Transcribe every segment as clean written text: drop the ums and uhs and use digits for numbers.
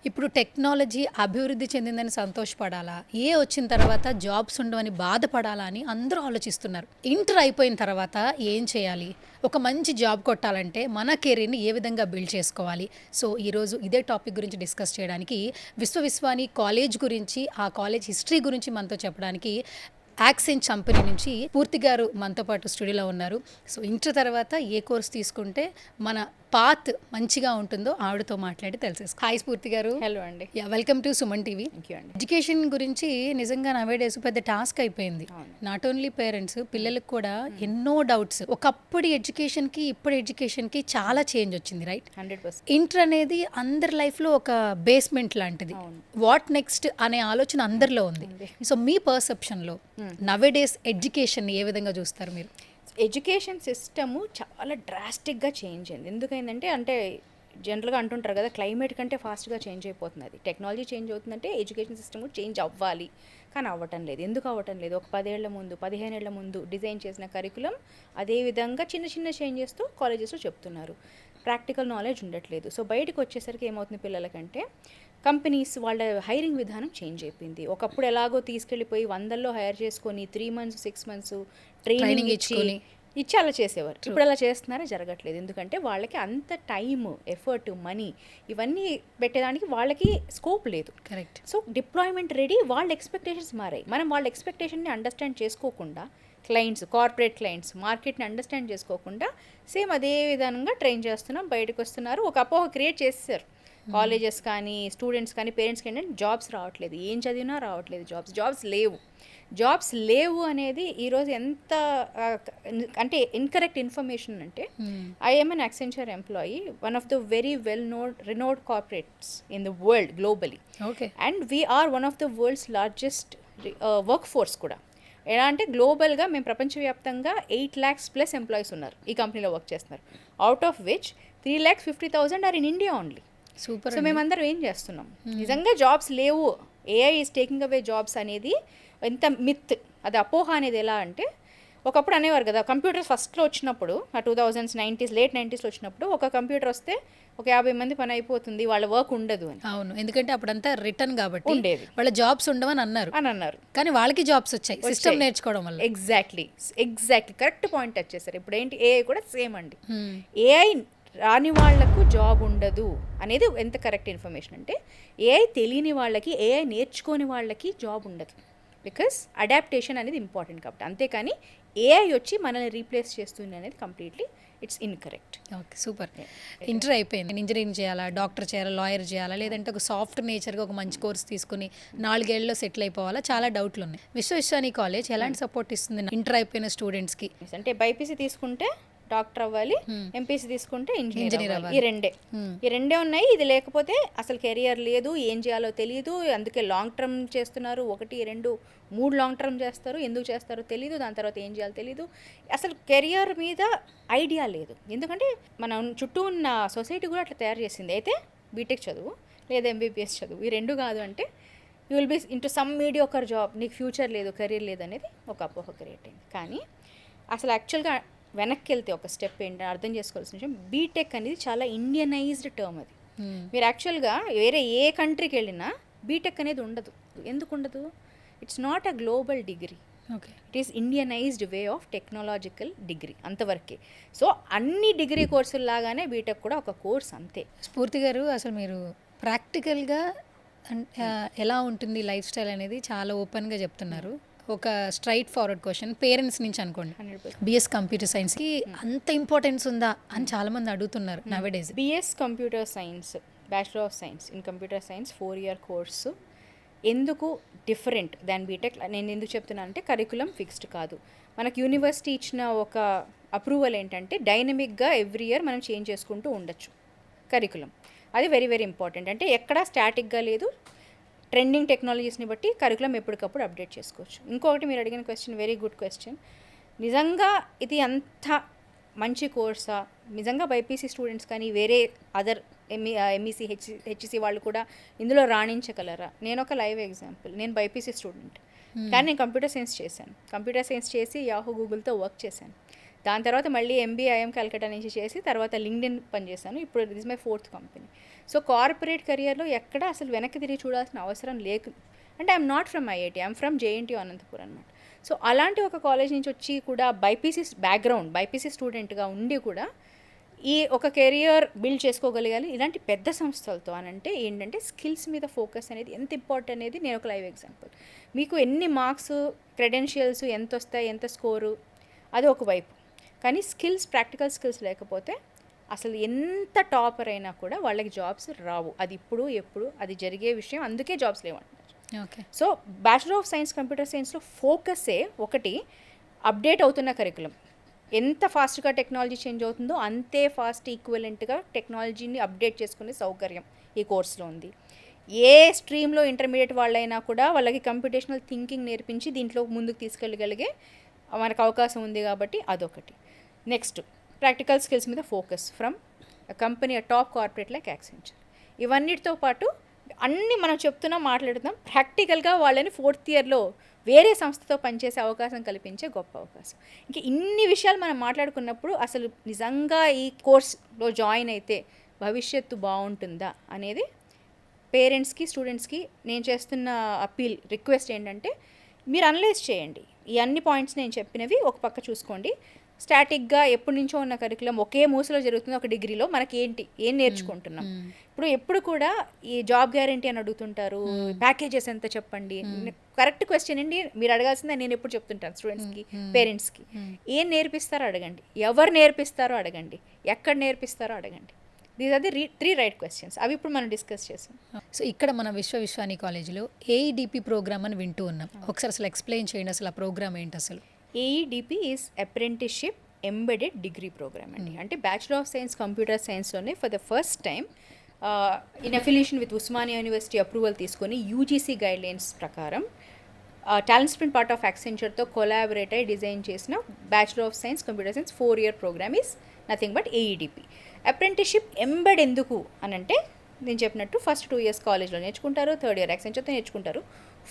ఇప్పుడు టెక్నాలజీ అభివృద్ధి చెందిందని సంతోషపడాలా? వచ్చిన తర్వాత జాబ్స్ ఉండవని బాధపడాలా అని అందరూ ఆలోచిస్తున్నారు. ఇంటర్ అయిపోయిన తర్వాత ఏం చేయాలి? ఒక మంచి జాబ్ కొట్టాలంటే మన కెరీర్‌ని ఏ విధంగా బిల్డ్ చేసుకోవాలి? సో, ఈరోజు ఇదే టాపిక్ గురించి డిస్కస్ చేయడానికి విశ్వాని కాలేజ్ గురించి, ఆ కాలేజ్ హిస్టరీ గురించి మనతో చెప్పడానికి యాక్సెంట్ కంపెనీ నుంచి పూర్తి గారు మనతో పాటు స్టూడియోలో ఉన్నారు. సో, ఇంటర్ తర్వాత ఏ కోర్స్ తీసుకుంటే మన పాత్ మంచిగా ఉంటుందో ఆవిడతో మాట్లాడి తెలిసేసుకో. హాయ్ స్ఫూర్తి గారు. హలో అండి. Welcome to Suman TV. Thank you అండి. ఎడ్యుకేషన్ గురించి నిజంగా నవేడేస్ పెద్ద టాస్క్ అయిపోయింది. నాట్ ఓన్లీ పేరెంట్స్, పిల్లలకు కూడా ఎన్నో డౌట్స్. ఒకప్పుడు ఎడ్యుకేషన్కి ఇప్పుడు ఎడ్యుకేషన్కి చాలా చేంజ్ వచ్చింది, రైట్? 100%. ఇంటర్ అనేది అందరి లైఫ్లో ఒక బేస్మెంట్ లాంటిది. వాట్ నెక్స్ట్ అనే ఆలోచన అందరిలో ఉంది. సో మీ పర్సెప్షన్లో నవేడేస్ ఎడ్యుకేషన్ ఏ విధంగా చూస్తారు మీరు? ఎడ్యుకేషన్ సిస్టము చాలా డ్రాస్టిక్గా చేంజ్ అయింది. ఎందుకైందంటే జనరల్గా అంటుంటారు కదా, క్లైమేట్ కంటే ఫాస్ట్గా చేంజ్ అయిపోతుంది. టెక్నాలజీ చేంజ్ అవుతుందంటే ఎడ్యుకేషన్ సిస్టమ్ కూడా చేంజ్ అవ్వాలి, కానీ అవ్వటం లేదు. ఎందుకు అవ్వటం లేదు? ఒక 10 ఏళ్ల ముందు 15 ఏళ్ల ముందు డిజైన్ చేసిన కరికులం అదేవిధంగా చిన్న చిన్న చేంజెస్తో కాలేజెస్లో చెప్తున్నారు. ప్రాక్టికల్ నాలెడ్జ్ ఉండట్లేదు. సో బయటకు వచ్చేసరికి ఏమవుతుంది పిల్లలకంటే, కంపెనీస్ వాళ్ళ హైరింగ్ విధానం చేంజ్ అయిపోయింది. ఒకప్పుడు ఎలాగో తీసుకెళ్ళిపోయి 100లో హైర్ చేసుకొని 3 మంత్స్ 6 మంత్స్ ట్రైనింగ్ ఇచ్చి అలా చేసేవారు. ఇప్పుడు అలా చేస్తున్నారా? జరగట్లేదు. ఎందుకంటే వాళ్ళకి అంత టైమ్, ఎఫర్ట్, మనీ ఇవన్నీ పెట్టేదానికి వాళ్ళకి స్కోప్ లేదు. కరెక్ట్. సో డిప్లాయ్మెంట్ రెడీ, వాళ్ళ ఎక్స్పెక్టేషన్స్ మారాయి. మనం వాళ్ళ ఎక్స్పెక్టేషన్ని అండర్స్టాండ్ చేసుకోకుండా, క్లయింట్స్, కార్పొరేట్ క్లయింట్స్ మార్కెట్ని అండర్స్టాండ్ చేసుకోకుండా సేమ్ అదే విధంగా ట్రైన్ చేస్తున్నాం. బయటకు వస్తున్నారు, ఒక అపోహ క్రియేట్ చేసేసారు. కాలేజెస్ కానీ, స్టూడెంట్స్ కానీ, పేరెంట్స్ కానీ జాబ్స్ రావట్లేదు, ఏం చదివినా రావట్లేదు, జాబ్స్ లేవు అనేది ఈరోజు ఎంత అంటే ఇన్కరెక్ట్ ఇన్ఫర్మేషన్ అంటే, I'm an Accenture employee, one of the very renowned corporates in the world globally. Okay. And we're one of the world's largest workforce కూడా. ఎలా అంటే గ్లోబల్గా మేము ప్రపంచవ్యాప్తంగా 8 lakhs ప్లస్ ఎంప్లాయీస్ ఉన్నారు ఈ కంపెనీలో వర్క్ చేస్తున్నారు. Out of which 3,50,000 are in India only. Super. So మేమందరం ఏం చేస్తున్నాం? నిజంగా జాబ్స్ లేవు, AI is taking away jobs అనేది ఎంత మిత్, అది అపోహ అనేది. ఎలా అంటే, ఒకప్పుడు అనేవారు కదా, కంప్యూటర్స్ ఫస్ట్లో వచ్చినప్పుడు, ఆ 2000s 90s లేట్ 90sలో వచ్చినప్పుడు ఒక కంప్యూటర్ వస్తే ఒక 50 మంది పని అయిపోతుంది, వాళ్ళ వర్క్ ఉండదు అని. అవును, ఎందుకంటే అప్పుడంతా రిటర్న్ కాబట్టి ఉండేది, వాళ్ళ జాబ్స్ ఉండవని అన్నారు. కానీ వాళ్ళకి జాబ్స్ వచ్చాయి సిస్టమ్ నేర్చుకోవడం వల్ల. ఎగ్జాక్ట్లీ కరెక్ట్ పాయింట్ వచ్చేసారు. ఇప్పుడు ఏంటి, ఏఐ కూడా సేమ్ అండి. ఏఐ రాని వాళ్లకు జాబ్ ఉండదు అనేది ఎంత కరెక్ట్ ఇన్ఫర్మేషన్ అంటే, ఏఐ తెలియని వాళ్ళకి, ఏఐ నేర్చుకోని వాళ్ళకి జాబ్ ఉండదు. బికాస్ అడాప్టేషన్ అనేది ఇంపార్టెంట్ కాబట్టి. అంతేకాని ఏఐ వచ్చి మనల్ని రీప్లేస్ చేస్తుంది అనేది completely it's incorrect. Okay, super. Inter అయిపోయింది, ఇంజనీరింగ్ చేయాలా, డాక్టర్ చేయాలా, లాయర్ చేయాలా, లేదంటే ఒక సాఫ్ట్ నేచర్గా ఒక మంచి కోర్స్ తీసుకుని 4 ఏళ్ళలో సెటిల్ అయిపోవాలా, చాలా డౌట్లు ఉన్నాయి. విశ్వాని కాలేజ్ ఎలాంటి సపోర్ట్ ఇస్తుంది ఇంటర్ అయిపోయిన స్టూడెంట్స్కి? అంటే బైపీసీ తీసుకుంటే డాక్టర్ అవ్వాలి, ఎంపీసీ తీసుకుంటే ఇంజనీర్ అవ్వాలి. ఈ రెండే ఉన్నాయి. ఇది లేకపోతే అసలు కెరియర్ లేదు, ఏం చేయాలో తెలియదు. అందుకే లాంగ్ టర్మ్ చేస్తున్నారు, 1, 2, 3 లాంగ్ టర్మ్ చేస్తారు. ఎందుకు చేస్తారో తెలియదు, దాని తర్వాత ఏం చేయాలో తెలియదు. అసలు కెరియర్ మీద ఐడియా లేదు. ఎందుకంటే మన చుట్టూ ఉన్న సొసైటీ కూడా అట్లా తయారు చేసింది. అయితే బీటెక్ చదువు లేదా ఎంబీబీఎస్ చదువు, ఈ రెండు కాదు అంటే you will be into some mediocre job, నీకు ఫ్యూచర్ లేదు, కెరీర్ లేదు అనేది ఒక అపోహ క్రియేట్ అయింది. కానీ అసలు యాక్చువల్గా వెనక్కి వెళ్తే ఒక స్టెప్ ఏంటని అర్థం చేసుకోవాల్సిన విషయం, బీటెక్ అనేది చాలా ఇండియనైజ్డ్ టర్మ్. అది మీరు యాక్చువల్గా వేరే ఏ కంట్రీకి వెళ్ళినా బీటెక్ అనేది ఉండదు. ఎందుకు ఉండదు? It's not a global degree, it is Indianised way of technological degree, అంతవరకే. సో అన్ని డిగ్రీ కోర్సులు లాగానే బీటెక్ కూడా ఒక కోర్స్, అంతే. స్ఫూర్తి గారు, అసలు మీరు ప్రాక్టికల్గా ఎలా ఉంటుంది లైఫ్ స్టైల్ అనేది చాలా ఓపెన్గా చెప్తున్నారు. ఒక స్ట్రైట్ ఫార్వర్డ్ క్వశ్చన్ పేరెంట్స్ నుంచి అనుకోండి, బిఎస్ కంప్యూటర్ సైన్స్కి అంత ఇంపార్టెన్స్ ఉందా అని చాలామంది అడుగుతున్నారు nowadays. BS computer science, bachelor of science in computer science 4 year course ఎందుకు డిఫరెంట్ దాన్ బీటెక్? నేను ఎందుకు చెప్తున్నాను అంటే, కరికులం ఫిక్స్డ్ కాదు. మనకు యూనివర్సిటీ ఇచ్చిన ఒక అప్రూవల్ ఏంటంటే, డైనమిక్గా ఎవ్రీ ఇయర్ మనం చేంజ్ చేసుకుంటూ ఉండొచ్చు కరికులం. అది వెరీ వెరీ ఇంపార్టెంట్. అంటే ఎక్కడా స్టాటిక్గా లేదు, ట్రెండింగ్ టెక్నాలజీస్ని బట్టి కరికులం ఎప్పటికప్పుడు అప్డేట్ చేసుకోవచ్చు. ఇంకొకటి మీరు అడిగిన క్వశ్చన్ వెరీ గుడ్ క్వశ్చన్. నిజంగా ఇది అంత మంచి కోర్సా? నిజంగా బైపీసీ స్టూడెంట్స్ కానీ వేరే అదర్ ఎంఈసీ హెచ్ఈసీ వాళ్ళు కూడా ఇందులో రాణించగలరా? నేను ఒక లైవ్ ఎగ్జాంపుల్. నేను బైపీసీ స్టూడెంట్, కానీ నేను కంప్యూటర్ సైన్స్ చేశాను. కంప్యూటర్ సైన్స్ చేసి యాహూ గూగుల్తో వర్క్ చేశాను. దాని తర్వాత మళ్ళీ ఎంబీఐఎం కల్కటా నుంచి చేసి తర్వాత లింక్డ్ఇన్ పనిచేశాను. ఇప్పుడు this my 4th company. So corporate కెరియర్లో ఎక్కడ అసలు వెనక్కి తిరిగి చూడాల్సిన అవసరం లేదు. అంటే I'm not from IIT, I'm from JNT Anantapur అనమాట. సో అలాంటి ఒక కాలేజ్ నుంచి వచ్చి కూడా బైపీసీ బ్యాక్గ్రౌండ్, బైపీసీ స్టూడెంట్గా ఉండి కూడా ఈ ఒక కెరియర్ బిల్డ్ చేసుకోగలిగాలి ఇలాంటి పెద్ద సంస్థలతో. అని అంటే ఏంటంటే స్కిల్స్ మీద ఫోకస్ అనేది ఎంత ఇంపార్టెంట్ అనేది నేను ఒక లైవ్ ఎగ్జాంపుల్. మీకు ఎన్ని మార్క్స్, క్రెడెన్షియల్స్ ఎంత వస్తాయి, ఎంత స్కోరు, అది ఒకవైపు. కానీ స్కిల్స్, ప్రాక్టికల్ స్కిల్స్ లేకపోతే అసలు ఎంత టాపర్ అయినా కూడా వాళ్ళకి జాబ్స్ రావు. అది ఇప్పుడు ఎప్పుడు అది జరిగే విషయం, అందుకే జాబ్స్ లేవంటున్నారు. Okay. So bachelor of science computer సైన్స్లో ఫోకసే ఒకటి అప్డేట్ అవుతున్న కరికులం. ఎంత ఫాస్ట్గా టెక్నాలజీ చేంజ్ అవుతుందో అంతే ఫాస్ట్ ఈక్వలెంట్గా టెక్నాలజీని అప్డేట్ చేసుకునే సౌకర్యం ఈ కోర్సులో ఉంది. ఏ స్ట్రీమ్లో ఇంటర్మీడియట్ వాళ్ళైనా కూడా వాళ్ళకి కంప్యూటేషనల్ థింకింగ్ నేర్పించి దీంట్లో ముందుకు తీసుకెళ్ళగలిగే మనకు అవకాశం ఉంది కాబట్టి అదొకటి. నెక్స్ట్ ప్రాక్టికల్ స్కిల్స్ మీద focus from company top corporate like Accenture. ఇవన్నిటితో పాటు అన్నీ మనం చెప్తున్నాం, మాట్లాడుతున్నాం, ప్రాక్టికల్గా వాళ్ళని 4th ఇయర్లో వేరే సంస్థతో పనిచేసే అవకాశం కల్పించే గొప్ప అవకాశం. ఇంకా ఇన్ని విషయాలు మనం మాట్లాడుకున్నప్పుడు అసలు నిజంగా ఈ కోర్స్లో జాయిన్ అయితే భవిష్యత్తు బాగుంటుందా అనేది పేరెంట్స్కి, స్టూడెంట్స్కి నేను చేస్తున్న అప్పీల్, రిక్వెస్ట్ ఏంటంటే మీరు అనలైజ్ చేయండి. ఈ అన్ని పాయింట్స్ నేను చెప్పినవి ఒక పక్క చూసుకోండి. స్టాటిక్గా ఎప్పటి నుంచో ఉన్న కరికులం ఒకే మూసలో జరుగుతుంది. ఒక డిగ్రీలో మనకి ఏం నేర్చుకుంటున్నాం. ఇప్పుడు ఎప్పుడు కూడా ఈ జాబ్ గ్యారంటీ అని అడుగుతుంటారు, ప్యాకేజెస్ ఎంత చెప్పండి. కరెక్ట్ క్వశ్చన్ అండి, మీరు అడగాల్సిందే. నేను ఎప్పుడు చెప్తుంటాను స్టూడెంట్స్కి, పేరెంట్స్కి, ఏం నేర్పిస్తారో అడగండి, ఎవరు నేర్పిస్తారో అడగండి, ఎక్కడ నేర్పిస్తారో అడగండి. These are the 3 right questions. అవి ఇప్పుడు మనం డిస్కస్ చేసాం. సో ఇక్కడ మన విశ్వవిశ్వాని కాలేజీలో ఏఈడిపి ప్రోగ్రామ్ అని వింటూ ఉన్నాం. ఒకసారి అసలు ఎక్స్ప్లెయిన్ చేయండి, అసలు ఆ ప్రోగ్రామ్ ఏంటి అసలు? AEDP is apprenticeship embedded degree programme అండి. అంటే బ్యాచులర్ ఆఫ్ సైన్స్ కంప్యూటర్ సైన్స్లోనే for the first time in affiliation with Osmania University approval తీసుకొని యూజీసీ గైడ్లైన్స్ ప్రకారం టాలెంట్ స్ప్రింట్ పార్ట్ ఆఫ్ యాక్సెంచర్తో కొలాబరేట్ అయి డిజైన్ చేసిన bachelor of science computer science 4-year programme is nothing but AEDP. Apprenticeship embed ఎందుకు అని అంటే నేను చెప్పినట్టు ఫస్ట్ 2 years కాలేజ్లో నేర్చుకుంటారు, 3rd year యాక్సెంచర్తో నేర్చుకుంటారు,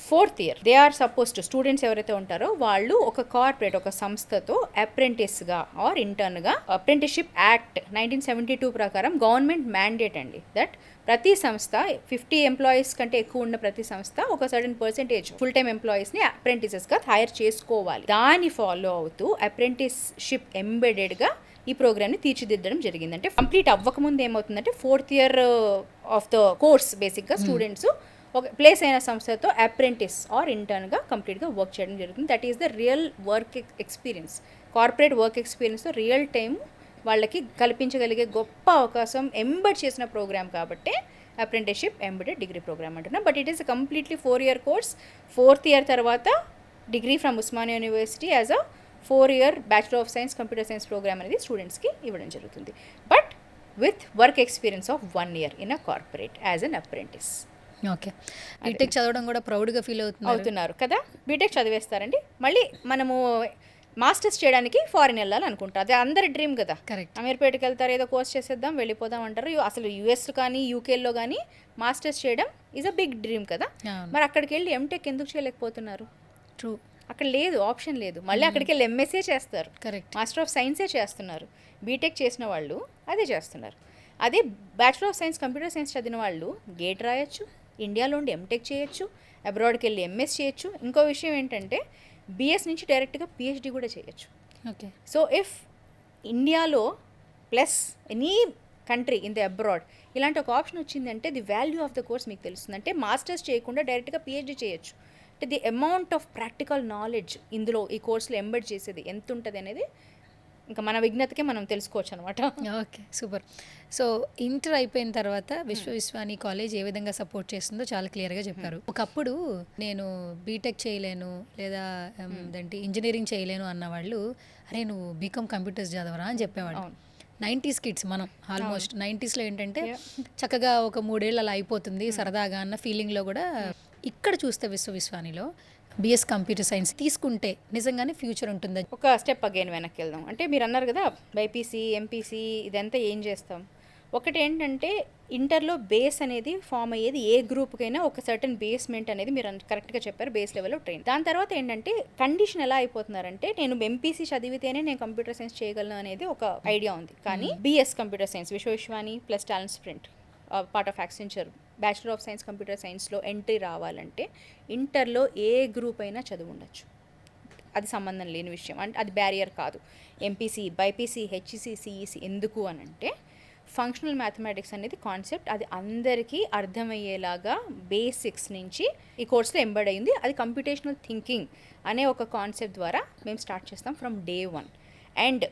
4th year they are suppose to students ఎవరైతే ఉంటారో వాళ్ళు ఒక కార్పొరేట్, ఒక సంస్థతో అప్రెంటిస్గా ఆర్ ఇంటర్న్గా. అప్రెంటిస్షిప్ యాక్ట్ 1972 ప్రకారం గవర్నమెంట్ మ్యాండేట్ అండి దట్ ప్రతి సంస్థ 50 ఎంప్లాయీస్ కంటే ఎక్కువ ఉన్న ప్రతి సంస్థ ఒక సర్టన్ పర్సెంటేజ్ ఫుల్ టైమ్ ఎంప్లాయీస్ని అప్రెంటిసెస్గా హైర్ చేసుకోవాలి. దాన్ని ఫాలో అవుతూ అప్రెంటిస్షిప్ ఎంబెడెడ్గా ఈ ప్రోగ్రామ్ని తీర్చిదిద్దడం జరిగింది. అంటే కంప్లీట్ అవ్వకముందు ఏమవుతుందంటే 4th year of the course బేసిక్గా స్టూడెంట్స్ ఒక ప్లేస్ అయిన సంస్థతో అప్రెంటిస్ ఆర్ ఇంటర్న్గా కంప్లీట్గా వర్క్ చేయడం జరుగుతుంది. That is the real work experience. Corporate work ఎక్స్పీరియన్స్తో రియల్ టైం వాళ్ళకి కల్పించగలిగే గొప్ప అవకాశం ఎంబెడ్ చేసిన ప్రోగ్రామ్ కాబట్టి అప్రెంటిస్షిప్ ఎంబెడెడ్ డిగ్రీ ప్రోగ్రామ్ అంటున్నా. But it is completely 4-year course. 4th year తర్వాత degree from Osmania University as a 4-year bachelor of science computer science programme అనేది స్టూడెంట్స్కి ఇవ్వడం జరుగుతుంది. But with work experience of 1 year in a corporate as an apprentice. Okay. BTech చదవడం కూడా ప్రౌడ్గా feel అవుతున్నారు కదా. బీటెక్ చదివేస్తారండి, మళ్ళీ మనము మాస్టర్స్ చేయడానికి ఫారిన్ వెళ్ళాలి అనుకుంటారు. అదే అందరి డ్రీమ్ కదా. కరెక్ట్. అమీర్పేటకి వెళ్తారు, ఏదో కోర్స్ చేసేద్దాం వెళ్ళిపోదాం అంటారు. అసలు యూఎస్ కానీ యూకేలో కానీ మాస్టర్స్ చేయడం ఈజ్ అ బిగ్ డ్రీమ్ కదా. మరి అక్కడికి వెళ్ళి ఎంటెక్ ఎందుకు చేయలేకపోతున్నారు? ట్రూ. అక్కడ లేదు, ఆప్షన్ లేదు. మళ్ళీ అక్కడికి వెళ్ళి ఎంఎస్ఏ చేస్తారు, కరెక్ట్, మాస్టర్ ఆఫ్ సైన్సే చేస్తున్నారు. బీటెక్ చేసిన వాళ్ళు అదే చేస్తున్నారు. అదే bachelor of science computer science చదివిన వాళ్ళు గేట్ రాయొచ్చు, ఇండియాలో ఉండి ఎంటెక్ చేయొచ్చు, అబ్రాడ్కి వెళ్ళి ఎంఎస్ చేయొచ్చు. ఇంకో విషయం ఏంటంటే బిఎస్ నుంచి డైరెక్ట్గా పిహెచ్డి కూడా చేయొచ్చు. ఓకే. సో ఇఫ్ ఇండియాలో plus any country in the abroad ఇలాంటి ఒక ఆప్షన్ వచ్చిందంటే the value of the course మీకు తెలుస్తుంది. అంటే మాస్టర్స్ చేయకుండా డైరెక్ట్గా పిహెచ్డి చేయొచ్చు. అంటే the amount of practical knowledge ఇందులో ఈ కోర్సులో ఎంబెడ్ చేసేది ఎంత ఉంటుంది అనేది ఇంకా మన విజ్ఞతకే మనం తెలుసుకోవచ్చు అనమాట. Okay, super. సో ఇంటర్ అయిపోయిన తర్వాత విశ్వవిశ్వాని కాలేజ్ ఏ విధంగా సపోర్ట్ చేస్తుందో చాలా క్లియర్గా చెప్పారు. ఒకప్పుడు నేను బీటెక్ చేయలేను లేదా ఏంటి ఇంజనీరింగ్ చేయలేను అన్న వాళ్ళు అరే నువ్వు బీకామ్ కంప్యూటర్స్ చదవరా అని చెప్పేవాడు. 90s కిడ్స్ మనం ఆల్మోస్ట్ 90sలో ఏంటంటే చక్కగా ఒక 3 ఏళ్ళు అలా అయిపోతుంది సరదాగా అన్న ఫీలింగ్లో కూడా ఇక్కడ చూస్తే విశ్వవిశ్వానిలో బిఎస్ కంప్యూటర్ సైన్స్ తీసుకుంటే నిజంగానే ఫ్యూచర్ ఉంటుందా? ఒక స్టెప్ అగైన్ వెనక్కి వెళ్దాం. అంటే మీరు అన్నారు కదా బైపీసీ ఎంపీసీ ఇదంతా ఏం చేస్తాం. ఒకటి ఏంటంటే ఇంటర్లో బేస్ అనేది ఫామ్ అయ్యేది ఏ గ్రూప్కైనా ఒక సర్టన్ బేస్మెంట్ అనేది మీరు కరెక్ట్గా చెప్పారు, బేస్ లెవెల్లో ట్రైన్. దాని తర్వాత ఏంటంటే కండిషన్ ఎలా అయిపోతున్నారంటే నేను ఎంపీసీ చదివితేనే నేను కంప్యూటర్ సైన్స్ చేయగలను అనేది ఒక ఐడియా ఉంది. కానీ BS computer science Vishwa Vishwani plus Talent Sprint part of Accenture bachelor of science computer సైన్స్లో ఎంట్రీ రావాలంటే ఇంటర్లో ఏ గ్రూప్ అయినా చదువు ఉండొచ్చు. అది సంబంధం లేని విషయం, అంటే అది బ్యారియర్ కాదు. ఎంపీసీ, బైపీసీ, హెచ్ఈసీ, సిఈసీ ఎందుకు అని అంటే ఫంక్షనల్ మ్యాథమెటిక్స్ అనేది కాన్సెప్ట్ అది అందరికీ అర్థమయ్యేలాగా బేసిక్స్ నుంచి ఈ కోర్సులో ఎంబెడ్ అయింది. అది కంప్యూటేషనల్ థింకింగ్ అనే ఒక కాన్సెప్ట్ ద్వారా మేము స్టార్ట్ చేస్తాం ఫ్రమ్ డే 1. అండ్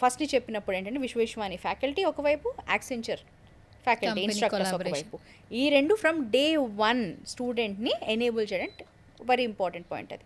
ఫస్ట్ చెప్పినప్పుడు ఏంటంటే విశ్వేశ్వాని ఫ్యాకల్టీ ఒకవైపు, యాక్సెంచర్ ఫ్యాకల్టీ ఇన్స్ట్రక్టర్స్ ఒకవైపు, ఈ రెండు ఫ్రమ్ డే 1 స్టూడెంట్ని ఎనేబుల్ చేయడం వెరీ ఇంపార్టెంట్ పాయింట్. అది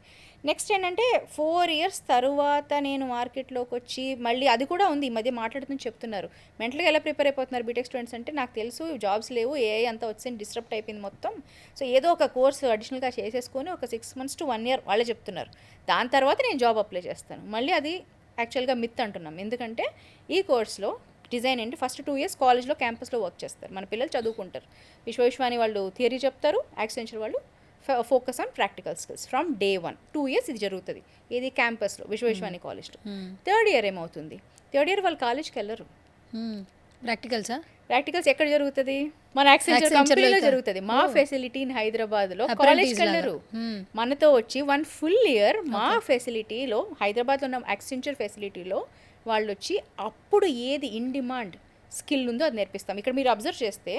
నెక్స్ట్ ఏంటంటే 4 years తర్వాత నేను మార్కెట్లోకి వచ్చి మళ్ళీ అది కూడా ఉంది, ఈ మధ్య మాట్లాడుతూ చెప్తున్నారు మెంటల్గా ఎలా ప్రిపేర్ అయిపోతున్నారు బీటెక్ స్టూడెంట్స్ అంటే, నాకు తెలుసు జాబ్స్ లేవు, ఏఐ అంతా వచ్చి డిస్టర్బ్ అయిపోయింది మొత్తం, సో ఏదో ఒక కోర్సు అడిషనల్గా చేసేసుకొని ఒక 6 months to 1 year వాళ్ళే చెప్తున్నారు, దాని తర్వాత నేను జాబ్ అప్లై చేస్తాను. మళ్ళీ అది యాక్చువల్గా మిత్ అంటున్నాం, ఎందుకంటే ఈ కోర్స్లో డిజైన్ ఏంటి, ఫస్ట్ 2 years కాలేజ్లో క్యాంపస్లో వర్క్ చేస్తారు, మన పిల్లలు చదువుకుంటారు. విశ్వేశ్వాని వాళ్ళు థియరీ చెప్తారు, యాక్సెంచర్ వాళ్ళు focus on practical skills from day 1. 2 years ఇది జరుగుతుంది, ఇది క్యాంపస్లో విశ్వేశ్వాని కాలేజ్లో. 3rd year ఏమవుతుంది, 3rd year వాళ్ళు కాలేజ్కి వెళ్ళరు. ప్రాక్టికల్స్ ఎక్కడ జరుగుతుంది, మన యాక్సెంచర్ కంపెనీలో జరుగుతుంది. మా ఫెసిలిటీ ఇన్ హైదరాబాద్లో కాలేజ్కి వెళ్ళరు, మనతో వచ్చి 1 full year మా ఫెసిలిటీలో హైదరాబాద్లో ఉన్న యాక్సెంచర్ ఫెసిలిటీలో వాళ్ళు వచ్చి అప్పుడు ఏది ఇన్ డిమాండ్ స్కిల్ ఉందో అది నేర్పిస్తాం. ఇక్కడ మీరు అబ్జర్వ్ చేస్తే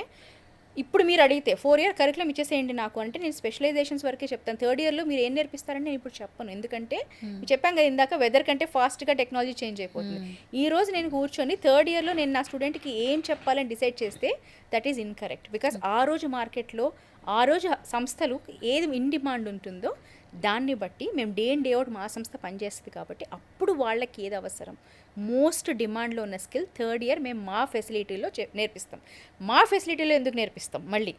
ఇప్పుడు మీరు అడిగితే 4 year కరికులం ఇచ్చేసేయండి నాకు అంటే నేను స్పెషలైజేషన్స్ వరకే చెప్తాను. 3rd yearలో మీరు ఏం నేర్పిస్తారని నేను ఇప్పుడు చెప్పను, ఎందుకంటే చెప్పాను కదా ఇందాక వెదర్ కంటే ఫాస్ట్గా టెక్నాలజీ చేంజ్ అయిపోతుంది. ఈ రోజు నేను కూర్చొని 3rd yearలో నేను నా స్టూడెంట్కి ఏం చెప్పాలని డిసైడ్ చేస్తే దట్ ఈజ్ ఇన్కరెక్ట్. బికాస్ ఆ రోజు మార్కెట్లో ఆ రోజు సంస్థలు ఏది ఇన్ డిమాండ్ ఉంటుందో దాన్ని బట్టి మేము డే ఇన్ డే అవుట్ మా సంస్థ పనిచేస్తుంది కాబట్టి అప్పుడు వాళ్ళకి ఏది అవసరం, మోస్ట్ డిమాండ్లో ఉన్న స్కిల్ 3rd year మేము మా ఫెసిలిటీలో నేర్పిస్తాం. మా ఫెసిలిటీలో ఎందుకు నేర్పిస్తాం, మళ్ళీ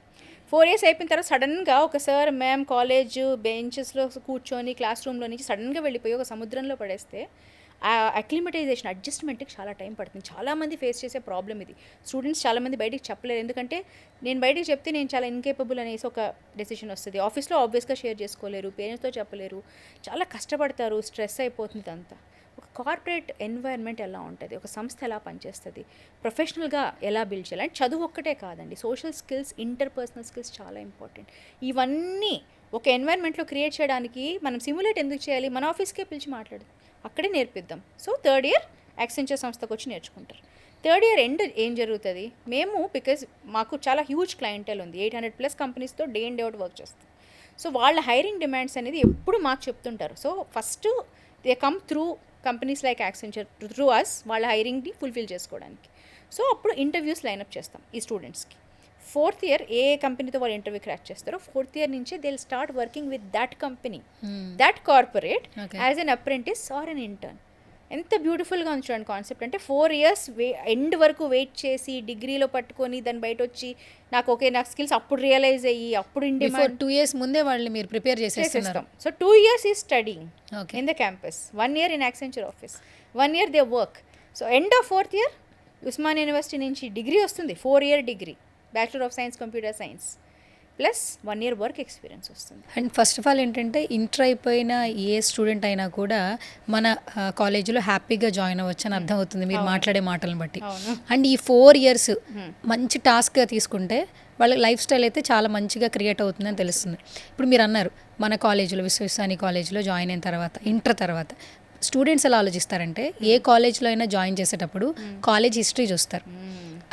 4 years అయిపోయిన తర్వాత సడన్గా ఒక సార్ మ్యామ్ కాలేజ్ బెంచెస్లో కూర్చొని క్లాస్ రూమ్లో నుంచి సడన్గా వెళ్ళిపోయి ఒక సముద్రంలో పడేస్తే ఆ అక్లిమటైజేషన్ అడ్జస్ట్మెంట్కి చాలా టైం పడుతుంది. చాలామంది ఫేస్ చేసే ప్రాబ్లం ఇది. స్టూడెంట్స్ చాలామంది బయటికి చెప్పలేరు, ఎందుకంటే నేను బయటికి చెప్తే నేను చాలా ఇన్కేపబుల్ అనేసి ఒక డెసిషన్ వస్తుంది. ఆఫీస్లో ఆబ్వియస్గా షేర్ చేసుకోలేరు, పేరెంట్స్తో చెప్పలేరు, చాలా కష్టపడతారు, స్ట్రెస్ అయిపోతుంది అంతా. ఒక కార్పొరేట్ ఎన్వైర్న్మెంట్ ఎలా ఉంటుంది, ఒక సంస్థ ఎలా పనిచేస్తుంది, ప్రొఫెషనల్గా ఎలా బిల్డ్ చేయాలి అంటే చదువు ఒక్కటే కాదండి, సోషల్ స్కిల్స్, ఇంటర్పర్సనల్ స్కిల్స్ చాలా ఇంపార్టెంట్. ఇవన్నీ ఒక ఎన్వైర్న్మెంట్లో క్రియేట్ చేయడానికి మనం సిమ్యులేట్ ఎందుకు చేయాలి, మన ఆఫీస్కే పిలిచి మాట్లాడదు, అక్కడే నేర్పిద్దాం. సో 3rd year యాక్సెంచర్ సంస్థకు వచ్చి నేర్చుకుంటారు. 3rd year ఎండ్ ఏం జరుగుతుంది, మేము బికాజ్ మాకు చాలా హ్యూజ్ క్లయింటెల్ ఉంది, 800+ కంపెనీస్తో day and day out work చేస్తాం. సో వాళ్ళ హైరింగ్ డిమాండ్స్ అనేది ఎప్పుడు మాకు చెప్తుంటారు. So first they come through companies like Accenture through us వాళ్ళ హైరింగ్ని ఫుల్ఫిల్ చేసుకోవడానికి. సో అప్పుడు ఇంటర్వ్యూస్ లైనప్ చేస్తాం ఈ స్టూడెంట్స్కి. 4th year ఏ కంపెనీతో వాళ్ళు ఇంటర్వ్యూ క్రాక్ చేస్తారో 4th year నుంచే they will start working with that company, that corporate as an apprentice or an intern. ఎంత బ్యూటిఫుల్గా ఉంది చూడండి కాన్సెప్ట్. అంటే 4 years ఎండ్ వరకు వెయిట్ చేసి డిగ్రీలో పట్టుకొని దాన్ని బయట వచ్చి నాకు నాకు స్కిల్స్ అప్పుడు రియలైజ్ అయ్యి అప్పుడు ఇన్ డిమాండ్ 2 years ముందే వాళ్ళు మీరు ప్రిపేర్ చేసేస్తాం. So 2 years is studying in the campus, 1 year in Accenture office, 1 year they work. So end of 4th year Osmania university నుంచి డిగ్రీ వస్తుంది, 4 year degree, bachelor of science computer science plus 1 year work experience వస్తుంది. And first of all ఏంటంటే inter అయిపోయిన ఏ student అయినా కూడా మన కాలేజీలో హ్యాపీగా జాయిన్ అవ్వచ్చు అని అర్థం అవుతుంది మీరు మాట్లాడే మాటలను బట్టి. అండ్ ఈ 4 years మంచి టాస్క్గా తీసుకుంటే వాళ్ళ లైఫ్ స్టైల్ అయితే చాలా మంచిగా క్రియేట్ అవుతుందని తెలుస్తుంది. ఇప్పుడు మీరు అన్నారు మన కాలేజీలో విశ్వేశ్వరాని కాలేజీలో జాయిన్ అయిన తర్వాత ఇంటర్ తర్వాత స్టూడెంట్స్ ఎలా ఆలోచిస్తారంటే ఏ కాలేజ్లో అయినా జాయిన్ చేసేటప్పుడు కాలేజ్ హిస్టరీ చూస్తారు,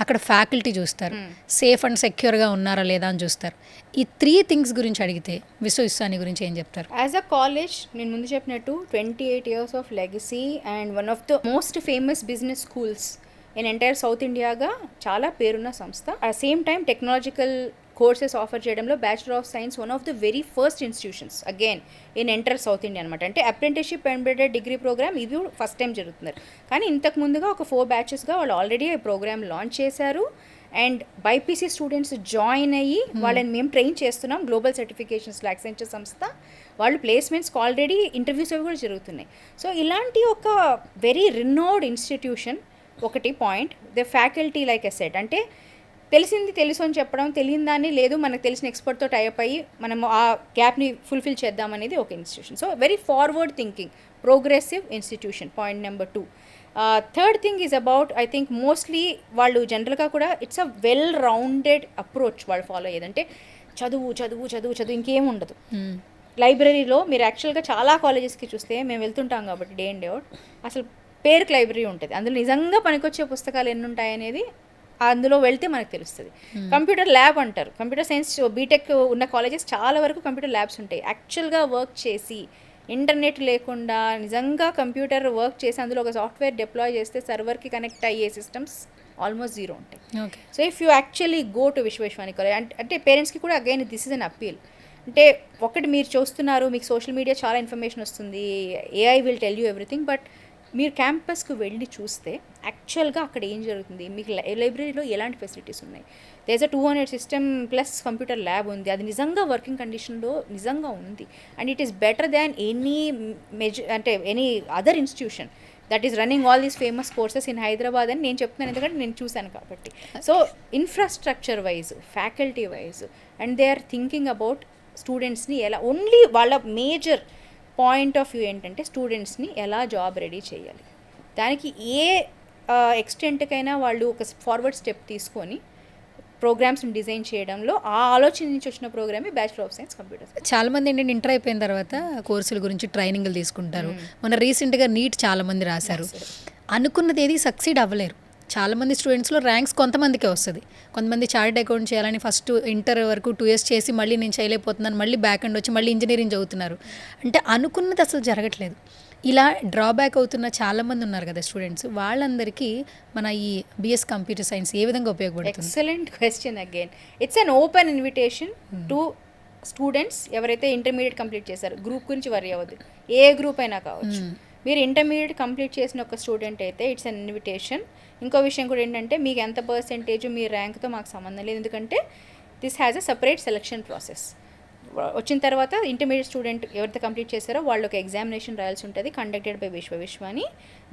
అక్కడ ఫ్యాకల్టీ చూస్తారు, సేఫ్ అండ్ సెక్యూర్గా ఉన్నారా లేదా అని చూస్తారు. ఈ 3 things గురించి అడిగితే విశ్వేశ్వరాని గురించి ఏం చెప్తారు? యాజ్ అ కాలేజ్ నేను ముందు చెప్పినట్టు 28 years of legacy and one of the most famous business schools in entire South ఇండియాగా చాలా పేరున్న సంస్థ. At same time technological courses offer చేయడంలో bachelor of science one of the very first institutions again in entire South India అనమాట. అంటే apprenticeship embedded degree programme ఇది first time జరుగుతున్నారు, కానీ ఇంతకు ముందుగా ఒక 4 batchesగా వాళ్ళు ఆల్రెడీ ఈ ప్రోగ్రామ్ లాంచ్ చేశారు. అండ్ బైపీసీ స్టూడెంట్స్ జాయిన్ అయ్యి వాళ్ళని మేము ట్రైన్ చేస్తున్నాం. గ్లోబల్ సర్టిఫికేషన్స్లో యాక్సెంచర్ సంస్థ వాళ్ళు ప్లేస్మెంట్స్కి ఆల్రెడీ ఇంటర్వ్యూస్ అవి కూడా జరుగుతున్నాయి. సో ఇలాంటి ఒక వెరీ రినోడ్ ఇన్స్టిట్యూషన్ ఒకటి point. The faculty like a set అంటే తెలిసింది తెలుసు అని చెప్పడం, తెలియని దాన్ని లేదు మనకు తెలిసిన ఎక్స్పర్ట్తో టైప్ అయ్యి మనం ఆ గ్యాప్ని ఫుల్ఫిల్ చేద్దామనేది ఒక institution. So very forward thinking progressive institution, point number 2. Third thing is about I think mostly వాళ్ళు జనరల్గా కూడా it's a well rounded approach వాళ్ళు ఫాలో అయ్యేదంటే చదువు చదువు చదువు చదువు ఇంకేం ఉండదు. లైబ్రరీలో మీరు యాక్చువల్గా చాలా కాలేజెస్కి చూస్తే మేము వెళ్తుంటాం కాబట్టి డే అండ్ డే అవుట్, అసలు పేరుకి లైబ్రరీ ఉంటుంది, అందులో నిజంగా పనికొచ్చే పుస్తకాలు ఎన్ని ఉంటాయనేది అందులో వెళ్తే మనకు తెలుస్తుంది. కంప్యూటర్ ల్యాబ్ అంటారు, కంప్యూటర్ సైన్స్ బీటెక్ ఉన్న కాలేజెస్ చాలా వరకు కంప్యూటర్ ల్యాబ్స్ ఉంటాయి. యాక్చువల్గా వర్క్ చేసి ఇంటర్నెట్ లేకుండా నిజంగా కంప్యూటర్ వర్క్ చేసి అందులో ఒక సాఫ్ట్వేర్ డిప్లాయ్ చేస్తే సర్వర్కి కనెక్ట్ అయ్యే సిస్టమ్స్ ఆల్మోస్ట్ జీరో ఉంటాయి. So if you actually go to Visvesvaraya college అంటే పేరెంట్స్కి కూడా again this is an appeal. అంటే ఒకటి మీరు చూస్తున్నారు, మీకు సోషల్ మీడియా చాలా ఇన్ఫర్మేషన్ వస్తుంది, AI will tell you everything, but మీరు క్యాంపస్కి వెళ్ళి చూస్తే యాక్చువల్గా అక్కడ ఏం జరుగుతుంది, మీకు లైబ్రరీలో ఎలాంటి ఫెసిలిటీస్ ఉన్నాయి. Does a 200 system plus computer lab ఉంది, అది నిజంగా వర్కింగ్ కండిషన్లో నిజంగా ఉంది. And it is better than any అంటే any other institution that is running all these famous courses in Hyderabad అని నేను చెప్తున్నాను, ఎందుకంటే నేను చూశాను కాబట్టి. So infrastructure wise, faculty wise, and they are thinking about స్టూడెంట్స్ని ఎలా, ఓన్లీ వాళ్ళ మేజర్ పాయింట్ ఆఫ్ వ్యూ ఏంటంటే స్టూడెంట్స్ని ఎలా జాబ్ రెడీ చేయాలి. దానికి ఏ ఎక్స్టెంట్కైనా వాళ్ళు ఒక ఫార్వర్డ్ స్టెప్ తీసుకొని ప్రోగ్రామ్స్ని డిజైన్ చేయడంలో ఆ ఆలోచన నుంచి వచ్చిన ప్రోగ్రామే బ్యాచిలర్ ఆఫ్ సైన్స్ కంప్యూటర్. చాలా మంది ఏంటంటే ఇంటర్ అయిపోయిన తర్వాత కోర్సుల గురించి ట్రైనింగ్లు తీసుకుంటారు. మొన్న రీసెంట్గా నీట్ చాలామంది రాశారు, అనుకున్నది ఏది సక్సీడ్ అవ్వలేరు. చాలామంది స్టూడెంట్స్లో ర్యాంక్స్ కొంతమందికే వస్తుంది. కొంతమంది చార్టెడ్ అకౌంట్ చేయాలని ఫస్ట్ ఇంటర్ వరకు 2 years చేసి మళ్ళీ నేను చేయలేకపోతున్నాను, మళ్ళీ బ్యాక్ అండ్ వచ్చి మళ్ళీ ఇంజనీరింగ్ చదువుతున్నారు. అంటే అనుకున్నది అసలు జరగట్లేదు. ఇలా డ్రాబ్యాక్ అవుతున్న చాలామంది ఉన్నారు కదా స్టూడెంట్స్, వాళ్ళందరికీ మన ఈ బిఎస్ కంప్యూటర్ సైన్స్ ఏ విధంగా ఉపయోగపడుతుంది? Excellent question again. It's an open invitation to students ఎవరైతే ఇంటర్మీడియట్ కంప్లీట్ చేశారు. గ్రూప్ గురించి వరి అవ్వదు, ఏ గ్రూప్ అయినా కావచ్చు. మీరు ఇంటర్మీడియట్ కంప్లీట్ చేసిన ఒక స్టూడెంట్ అయితే ఇట్స్ అన్ ఇన్విటేషన్. ఇంకో విషయం కూడా ఏంటంటే మీకు ఎంత పర్సెంటేజ్ మీ ర్యాంక్తో మాకు సంబంధం లేదు, ఎందుకంటే this has a separate selection process. వచ్చిన తర్వాత ఇంటర్మీడియట్ స్టూడెంట్ ఎవరైతే కంప్లీట్ చేశారో వాళ్ళు ఒక ఎగ్జామినేషన్ రాయాల్సి ఉంటుంది, కండక్టెడ్ బై విశ్వని.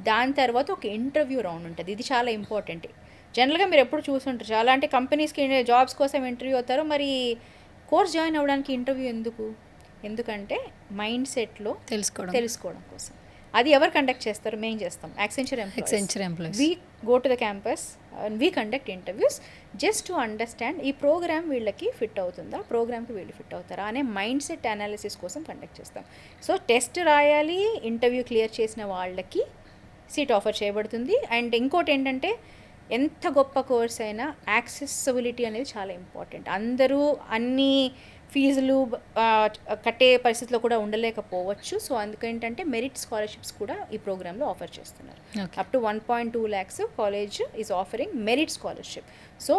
దాని తర్వాత ఒక ఇంటర్వ్యూ రౌండ్ ఉంటుంది. ఇది చాలా ఇంపార్టెంట్. జనరల్గా మీరు ఎప్పుడు చూస్తుంటారు, చాలా అంటే కంపెనీస్కి జాబ్స్ కోసం ఇంటర్వ్యూ అవుతారు, మరి కోర్స్ జాయిన్ అవ్వడానికి ఇంటర్వ్యూ ఎందుకు? ఎందుకంటే మైండ్ సెట్లో తెలుసుకోవడం కోసం. అది ఎవరు కండక్ట్ చేస్తారు? మేము చేస్తాం. Accenture employees. We go to the campus and we conduct interviews just to understand ఈ ప్రోగ్రామ్ వీళ్ళకి ఫిట్ అవుతుందా, ప్రోగ్రామ్కి వీళ్ళు ఫిట్ అవుతారా అనే మైండ్ సెట్ అనాలిసిస్ కోసం కండక్ట్ చేస్తాం. సో టెస్ట్ రాయాలి, ఇంటర్వ్యూ క్లియర్ చేసిన వాళ్ళకి సీట్ ఆఫర్ చేయబడుతుంది. అండ్ ఇంకోటి ఏంటంటే ఎంత గొప్ప కోర్స్ అయినా యాక్సెసిబిలిటీ అనేది చాలా ఇంపార్టెంట్. అందరూ అన్ని ఫీజులు కట్టే పరిస్థితిలో కూడా ఉండలేకపోవచ్చు. సో అందుకేంటంటే మెరిట్ స్కాలర్షిప్స్ కూడా ఈ ప్రోగ్రాంలో ఆఫర్ చేస్తున్నారు. Up to 1.2 lakhs college is offering merit scholarship. So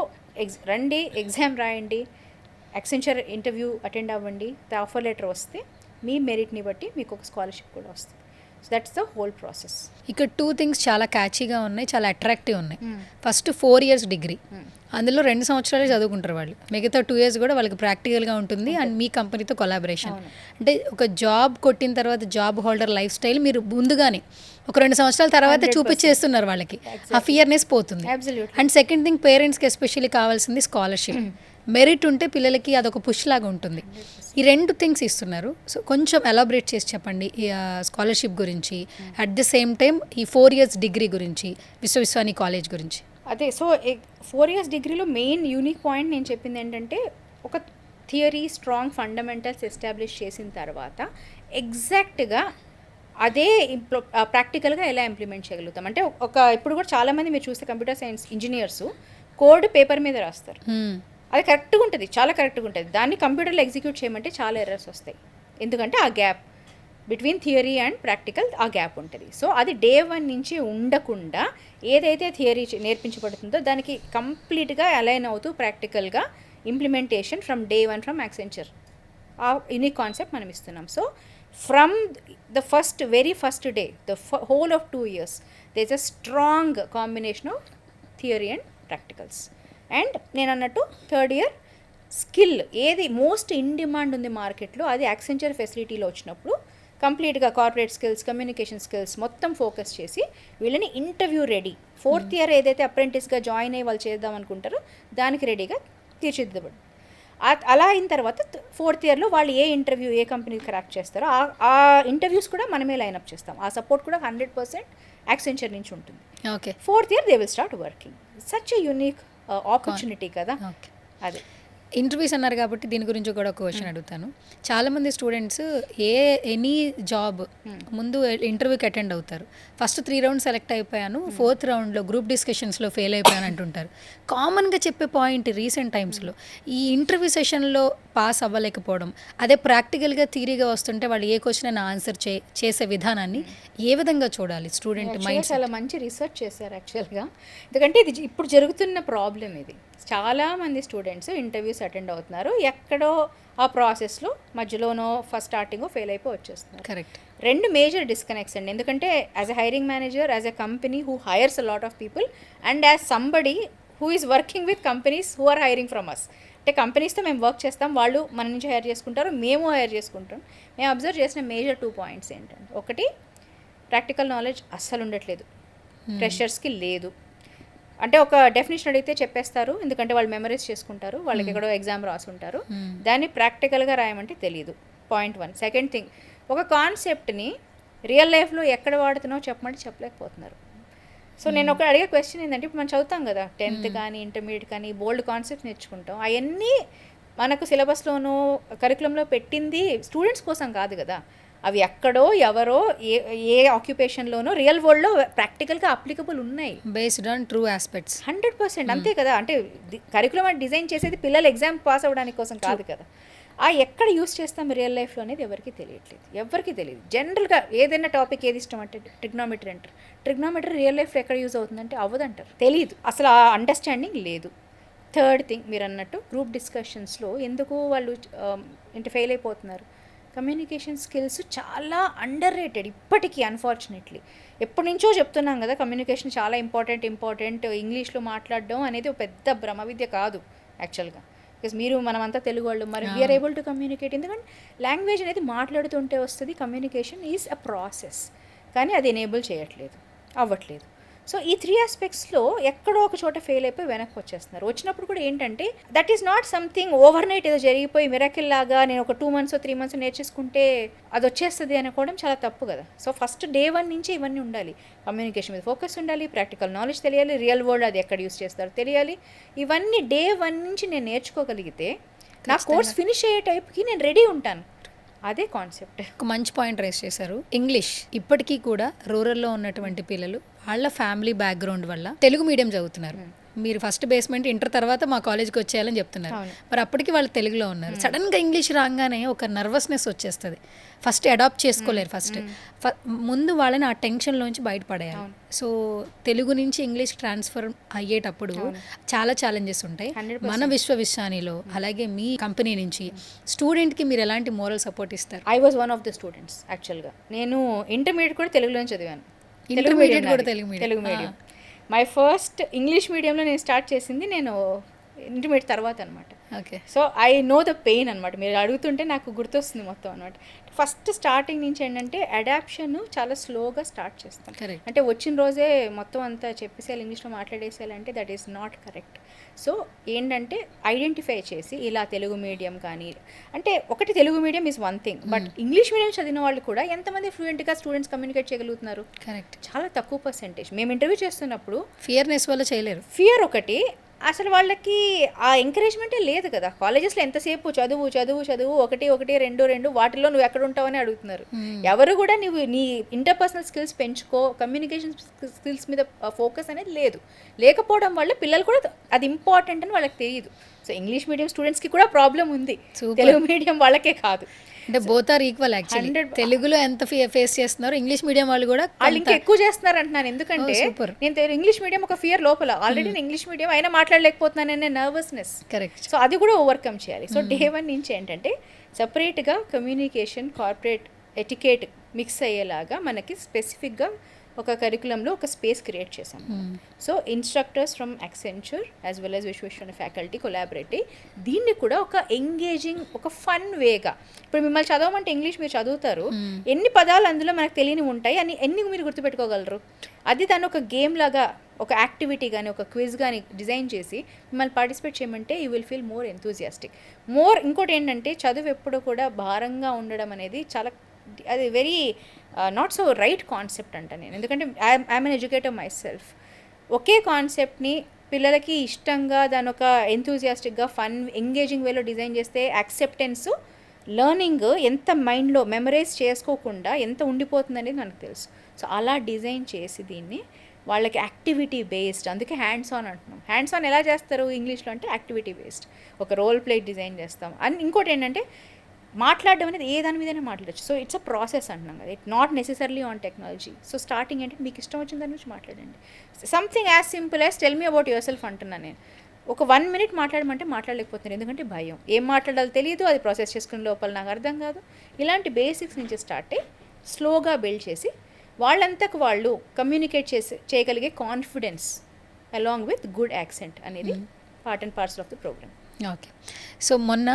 రండి, ఎగ్జామ్ రాయండి, యాక్సెంచర్ ఇంటర్వ్యూ అటెండ్ అవ్వండి, ఆఫర్ లెటర్ వస్తే మీ మెరిట్ని బట్టి మీకు ఒక స్కాలర్షిప్ కూడా వస్తుంది. So that's the whole process. ఇక్కడ 2 things చాలా క్యాచీగా ఉన్నాయి, చాలా అట్రాక్టివ్ ఉన్నాయి. ఫస్ట్ 4 years డిగ్రీ, అందులో 2 సంవత్సరాలే చదువుకుంటారు వాళ్ళు, మిగతా 2 years కూడా వాళ్ళకి ప్రాక్టికల్గా ఉంటుంది. అండ్ మీ కంపెనీతో కొలాబరేషన్. అంటే ఒక జాబ్ కొట్టిన తర్వాత జాబ్ హోల్డర్ లైఫ్ స్టైల్ మీరు ముందుగానే ఒక 2 సంవత్సరాల తర్వాత చూపించేస్తున్నారు వాళ్ళకి, ఆ ఫియర్నెస్ పోతుంది. అండ్ సెకండ్ థింగ్, పేరెంట్స్కి ఎస్పెషల్లీ కావాల్సింది స్కాలర్షిప్. మెరిట్ ఉంటే పిల్లలకి అదొక పుష్ లాగా ఉంటుంది. ఈ 2 things ఇస్తున్నారు. సో కొంచెం ఎలాబరేట్ చేసి చెప్పండి ఈ స్కాలర్షిప్ గురించి, అట్ ద సేమ్ టైం ఈ 4 years డిగ్రీ గురించి, విశ్వవిశ్వాని కాలేజ్ గురించి. అదే, సో 4 years డిగ్రీలో మెయిన్ యూనిక్ పాయింట్ నేను చెప్పింది ఏంటంటే ఒక థియరీ, స్ట్రాంగ్ ఫండమెంటల్స్ ఎస్టాబ్లిష్ చేసిన తర్వాత ఎగ్జాక్ట్గా అదే ప్రాక్టికల్గా ఎలా ఇంప్లిమెంట్ చేయగలుగుతాం. అంటే ఇప్పుడు కూడా చాలామంది మీరు చూస్తే computer science engineers code paper మీద రాస్తారు, అది కరెక్ట్గా ఉంటుంది, చాలా కరెక్ట్గా ఉంటుంది. దాన్ని కంప్యూటర్లో ఎగ్జిక్యూట్ చేయమంటే చాలా ఎర్రర్స్ వస్తాయి, ఎందుకంటే ఆ gap between theory and practical ఆ గ్యాప్ ఉంటుంది. సో అది day 1 నుంచి ఉండకుండా ఏదైతే థియరీ నేర్పించబడుతుందో దానికి కంప్లీట్గా అలైన్ అవుతూ ప్రాక్టికల్గా implementation from day 1 from Accenture, ఆ యూనిక్ కాన్సెప్ట్ మనం ఇస్తున్నాం. So from the very first day, the whole of 2 years there is a strong combination of theory and practicals. And నేను అన్నట్టు 3rd year స్కిల్ ఏది most in demand ఉంది మార్కెట్లో, అది Accenture ఫెసిలిటీలో వచ్చినప్పుడు కంప్లీట్గా కార్పొరేట్ స్కిల్స్, కమ్యూనికేషన్ స్కిల్స్ మొత్తం focus చేసి వీళ్ళని ఇంటర్వ్యూ రెడీ, 4th year ఏదైతే అప్రెంటిస్గా జాయిన్ అయ్యి వాళ్ళు చేద్దాం అనుకుంటారో దానికి రెడీగా తీర్చిదిద్దబడి. అలా అయిన తర్వాత 4th ఇయర్లో వాళ్ళు ఏ ఇంటర్వ్యూ ఏ కంపెనీ క్రాక్ చేస్తారో ఆ ఇంటర్వ్యూస్ కూడా మనమే లైన్అప్ చేస్తాం. ఆ సపోర్ట్ కూడా 100% యాక్సెంచర్ నుంచి ఉంటుంది. Okay. 4th year they will start working. Such a unique opportunity కదా. ఓకే. అదే ఇంటర్వ్యూస్ అన్నారు కాబట్టి దీని గురించి కూడా ఒక క్వశ్చన్ అడుగుతాను. చాలామంది స్టూడెంట్స్ ఎనీ జాబ్ ముందు ఇంటర్వ్యూకి అటెండ్ అవుతారు. ఫస్ట్ 3 రౌండ్స్ సెలెక్ట్ అయిపోయాను, 4th రౌండ్లో గ్రూప్ డిస్కషన్స్లో ఫెయిల్ అయిపోయాను అంటుంటారు. కామన్గా చెప్పే పాయింట్ రీసెంట్ టైమ్స్లో ఈ ఇంటర్వ్యూ సెషన్లో పాస్ అవ్వలేకపోవడం, అదే ప్రాక్టికల్గా థియరీగా వస్తుంటే వాళ్ళు ఏ క్వశ్చన్ అయినా ఆన్సర్ చేసే విధానాన్ని ఏ విధంగా చూడాలి స్టూడెంట్ మైండ్? చాలా మంచి రీసెర్చ్ చేశారు యాక్చువల్గా. ఎందుకంటే ఇది ఇప్పుడు జరుగుతున్న ప్రాబ్లం ఇది. చాలామంది స్టూడెంట్స్ ఇంటర్వ్యూస్ అటెండ్ అవుతున్నారు, ఎక్కడో ఆ ప్రాసెస్లో మధ్యలోనో ఫస్ట్ స్టార్టింగో ఫెయిల్ అయిపోయి వచ్చేస్తున్నారు. కరెక్ట్. 2 మేజర్ డిస్కనెక్ట్స్ అండి. ఎందుకంటే as a hiring manager, as a company who hires a lot of people, and as somebody who is working with companies who are hiring from us. అంటే కంపెనీస్తో మేము work చేస్తాం, వాళ్ళు మన నుంచి హైర్ చేసుకుంటారు, మేము హైర్ చేసుకుంటాం. మేము అబ్జర్వ్ చేసిన మేజర్ 2 పాయింట్స్ ఏంటంటే, ఒకటి ప్రాక్టికల్ నాలెడ్జ్ అస్సలు ఉండట్లేదు, ఫ్రెషర్స్కి లేదు. అంటే ఒక డెఫినేషన్ అడిగితే చెప్పేస్తారు, ఎందుకంటే వాళ్ళు మెమరైజ్ చేసుకుంటారు, వాళ్ళకి ఎక్కడో ఎగ్జామ్ రాసుంటారు, దాన్ని ప్రాక్టికల్గా రాయమంటే తెలియదు. పాయింట్ 1. సెకండ్ థింగ్, ఒక కాన్సెప్ట్ని రియల్ లైఫ్లో ఎక్కడ వాడుతున్నావు చెప్పమంటే చెప్పలేకపోతున్నారు. సో నేను ఒక అడిగే క్వశ్చన్ ఏంటంటే, ఇప్పుడు మనం చదువుతాం కదా 10th కానీ ఇంటర్మీడియట్ కానీ బోల్డ్ కాన్సెప్ట్స్ నేర్చుకుంటాం, అవన్నీ మనకు సిలబస్లోనూ కరికులంలో పెట్టింది స్టూడెంట్స్ కోసం కాదు కదా. అవి ఎక్కడో ఎవరో ఏ ఆక్యుపేషన్లోనో రియల్ వరల్డ్లో ప్రాక్టికల్గా అప్లికబుల్ ఉన్నాయి, బేస్డ్ ఆన్ ట్రూ ఆస్పెక్ట్స్. 100%. అంతే కదా. అంటే కరికులం అని డిజైన్ చేసేది పిల్లలు ఎగ్జామ్ పాస్ అవ్వడానికి కోసం కాదు కదా. ఆ ఎక్కడ యూస్ చేస్తాం రియల్ లైఫ్లో అనేది ఎవరికి తెలియట్లేదు, ఎవరికి తెలియదు. జనరల్గా ఏదైనా టాపిక్ ఏది ఇష్టం అంటే ట్రిగ్నోమెట్రీ అంటారు. ట్రిగ్నోమెట్రీ రియల్ లైఫ్లో ఎక్కడ యూజ్ అవుతుందంటే అవ్వదంటారు, తెలియదు, అసలు ఆ అండర్స్టాండింగ్ లేదు. థర్డ్ థింగ్, మీరు అన్నట్టు గ్రూప్ డిస్కషన్స్లో ఎందుకు వాళ్ళు ఫెయిల్ అయిపోతున్నారు, కమ్యూనికేషన్ స్కిల్స్ చాలా అండర్ రేటెడ్ ఇప్పటికీ. అన్ఫార్చునేట్లీ ఎప్పటి నుంచో చెప్తున్నాం కదా, కమ్యూనికేషన్ చాలా ఇంపార్టెంట్. ఇంగ్లీష్లో మాట్లాడడం అనేది ఒక పెద్ద బ్రహ్మ విద్య కాదు యాక్చువల్గా. బికాస్ మనమంతా తెలుగు వాళ్ళు, మరి వీఆర్ ఏబుల్ టు కమ్యూనికేట్. ఎందుకంటే లాంగ్వేజ్ అనేది మాట్లాడుతుంటే వస్తుంది, కమ్యూనికేషన్ ఈజ్ అ ప్రాసెస్. కానీ అది ఎనేబుల్ చేయట్లేదు, అవ్వట్లేదు. సో ఈ 3 ఆస్పెక్ట్స్లో ఎక్కడో ఒక చోట ఫెయిల్ అయిపోయి వెనక్కి వచ్చేస్తున్నారు. వచ్చినప్పుడు కూడా ఏంటంటే that is not something over night ఏదో జరిగిపోయి మిరాకిల్ లాగా నేను ఒక 2 months 3 months నేర్చేసుకుంటే అది వచ్చేస్తుంది అనుకోవడం చాలా తప్పు కదా. సో ఫస్ట్ డే 1 నుంచి ఇవన్నీ ఉండాలి. కమ్యూనికేషన్ మీద ఫోకస్ ఉండాలి, ప్రాక్టికల్ నాలెడ్జ్ తెలియాలి, రియల్ వరల్డ్ అది ఎక్కడ యూస్ చేస్తారో తెలియాలి. ఇవన్నీ డే 1 నుంచి నేను నేర్చుకోగలిగితే నా కోర్స్ ఫినిష్ అయ్యే టైప్కి నేను రెడీ ఉంటాను. అదే కాన్సెప్ట్. ఒక మంచి పాయింట్ రేస్ చేశారు. ఇంగ్లీష్ ఇప్పటికీ కూడా రూరల్లో ఉన్నటువంటి పిల్లలు వాళ్ళ ఫ్యామిలీ బ్యాక్గ్రౌండ్ వల్ల తెలుగు మీడియం చదువుతున్నారు. మీరు ఫస్ట్ బేస్మెంట్ ఇంటర్ తర్వాత మా కాలేజ్కి వచ్చేయాలని చెప్తున్నారు, మరి అప్పటికి వాళ్ళు తెలుగులో ఉన్నారు. సడన్గా ఇంగ్లీష్ రాగానే ఒక నర్వస్నెస్ వచ్చేస్తుంది, ఫస్ట్ అడాప్ట్ చేసుకోలేరు. ఫస్ట్ ముందు వాళ్ళని ఆ టెన్షన్లోంచి బయటపడేయాలి. సో తెలుగు నుంచి ఇంగ్లీష్ ట్రాన్స్ఫర్ అయ్యేటప్పుడు చాలా ఛాలెంజెస్ ఉంటాయి. మన విశ్వవిద్యాలయంలో అలాగే మీ కంపెనీ నుంచి స్టూడెంట్కి మీరు ఎలాంటి మోరల్ సపోర్ట్ ఇస్తారు? I was one of the students యాక్చువల్గా. నేను ఇంటర్మీడియట్ కూడా తెలుగులోనే చదివాను. ఇంటర్మీడియట్ కూడా Telugu medium. My first English మీడియంలో నేను స్టార్ట్ చేసింది నేను ఇంటర్మీడియట్ తర్వాత అనమాట. Okay. So I know the pain అనమాట. మీరు అడుగుతుంటే నాకు గుర్తొస్తుంది మొత్తం అనమాట. ఫస్ట్ స్టార్టింగ్ నుంచి ఏంటంటే అడాప్షన్ చాలా స్లోగా స్టార్ట్ చేస్తాం. అంటే వచ్చిన రోజే మొత్తం అంతా చెప్పేసేయాలి, ఇంగ్లీష్లో మాట్లాడేసేయాలంటే that is not correct. So ఏంటంటే ఐడెంటిఫై చేసి ఇలా తెలుగు మీడియం కానీ, అంటే ఒకటి Telugu medium is one thing, but English medium చదివిన వాళ్ళు కూడా ఎంతమంది ఫ్లూయెంట్గా స్టూడెంట్స్ కమ్యూనికేట్ చేయగలుగుతున్నారు? కరెక్ట్, చాలా తక్కువ పర్సెంటేజ్. మేము ఇంటర్వ్యూ చేస్తున్నప్పుడు ఫియర్నెస్ వల్ల చేయలేరు. ఫియర్ ఒకటి, అసలు వాళ్ళకి ఆ ఎంకరేజ్మెంటే లేదు కదా. కాలేజెస్లో ఎంతసేపు చదువు చదువు చదువు, 1 1 2 వాటిలో నువ్వు ఎక్కడ ఉంటావని అడుగుతున్నారు. ఎవరు కూడా నువ్వు నీ ఇంటర్పర్సనల్ స్కిల్స్ పెంచుకో, కమ్యూనికేషన్ స్కిల్స్ మీద ఫోకస్ అనేది లేదు. లేకపోవడం వల్ల పిల్లలు కూడా అది ఇంపార్టెంట్ అని వాళ్ళకి తెలియదు. సో ఇంగ్లీష్ మీడియం స్టూడెంట్స్కి కూడా ప్రాబ్లం ఉంది, తెలుగు మీడియం వాళ్ళకే కాదు. అంటే బోత్ ఆర్ ఈక్వల్ యాక్చువల్లీ. తెలుగులో ఎంత ఫేస్ చేస్తున్నారు, ఇంగ్లీష్ మీడియం వాళ్ళు కూడా వాళ్ళు ఇంకా ఎక్కువ చేస్తున్నారు అంటున్నాను. ఎందుకంటే నేను ఇంగ్లీష్ మీడియం ఒక ఫియర్ లోపల, ఆల్రెడీ నేను ఇంగ్లీష్ మీడియం అయినా మాట్లాడలేకపోతున్నాననే నర్వస్నెస్. కరెక్ట్. సో అది కూడా ఓవర్కమ్ చేయాలి. సో డే 1 నుంచి ఏంటంటే సపరేట్గా కమ్యూనికేషన్, కార్పొరేట్ ఎటికేట్ మిక్స్ అయ్యేలాగా మనకి స్పెసిఫిక్గా ఒక కరికులంలో ఒక స్పేస్ క్రియేట్ చేశాం. So instructors from Accenture as well as Vishweshwara faculty collaborate దీన్ని కూడా ఒక ఎంగేజింగ్, ఒక ఫన్ వేగా, ఇప్పుడు మిమ్మల్ని చదవమంటే ఇంగ్లీష్ మీరు చదువుతారు, ఎన్ని పదాలు అందులో మనకు తెలియని ఉంటాయి అని ఎన్ని మీరు గుర్తుపెట్టుకోగలరు? అది దాన్ని ఒక గేమ్ లాగా, ఒక యాక్టివిటీ కానీ ఒక క్విజ్ కానీ డిజైన్ చేసి మిమ్మల్ని పార్టిసిపేట్ చేయమంటే you will feel more enthusiastic. ఇంకోటి ఏంటంటే చదువు ఎప్పుడు కూడా భారంగా ఉండడం అనేది చాలా, అది very not so right concept అంట నేను. ఎందుకంటే I'm an educator myself. ఒకే కాన్సెప్ట్ని పిల్లలకి ఇష్టంగా దాని ఒక ఎంతూజియాస్టిక్గా ఫన్ ఎంగేజింగ్ వేలో డిజైన్ చేస్తే యాక్సెప్టెన్స్ లెర్నింగ్ ఎంత మైండ్లో మెమరైజ్ చేసుకోకుండా ఎంత ఉండిపోతుంది అనేది మనకు తెలుసు. సో అలా డిజైన్ చేసి దీన్ని వాళ్ళకి యాక్టివిటీ బేస్డ్, అందుకే హ్యాండ్స్ ఆన్ అంటున్నాం. హ్యాండ్స్ ఆన్ ఎలా చేస్తారు ఇంగ్లీష్లో అంటే యాక్టివిటీ బేస్డ్, ఒక రోల్ ప్లే డిజైన్ చేస్తాం. అండ్ ఇంకోటి ఏంటంటే మాట్లాడడం అనేది ఏ దాని మీదైనా మాట్లాడచ్చు. సో ఇట్స్ అ ప్రాసెస్ అంటున్నాం కదా, it not necessarily on technology. So starting ఏంటంటే మీకు ఇష్టం వచ్చిన దాని నుంచి మాట్లాడండి. Something as simple as tell me about your self అంటున్నాను నేను. ఒక 1 minute మాట్లాడమంటే మాట్లాడలేకపోతున్నారు, ఎందుకంటే భయం, ఏం మాట్లాడాలో తెలియదు, అది ప్రాసెస్ చేసుకునే లోపల నాకు అర్థం కాదు. ఇలాంటి బేసిక్స్ నుంచి స్టార్ట్ అయ్యి స్లోగా బిల్డ్ చేసి వాళ్ళంతకు వాళ్ళు కమ్యూనికేట్ చేయగలిగే confidence along with good accent అనేది part and parcel of the programme. Okay. So మొన్న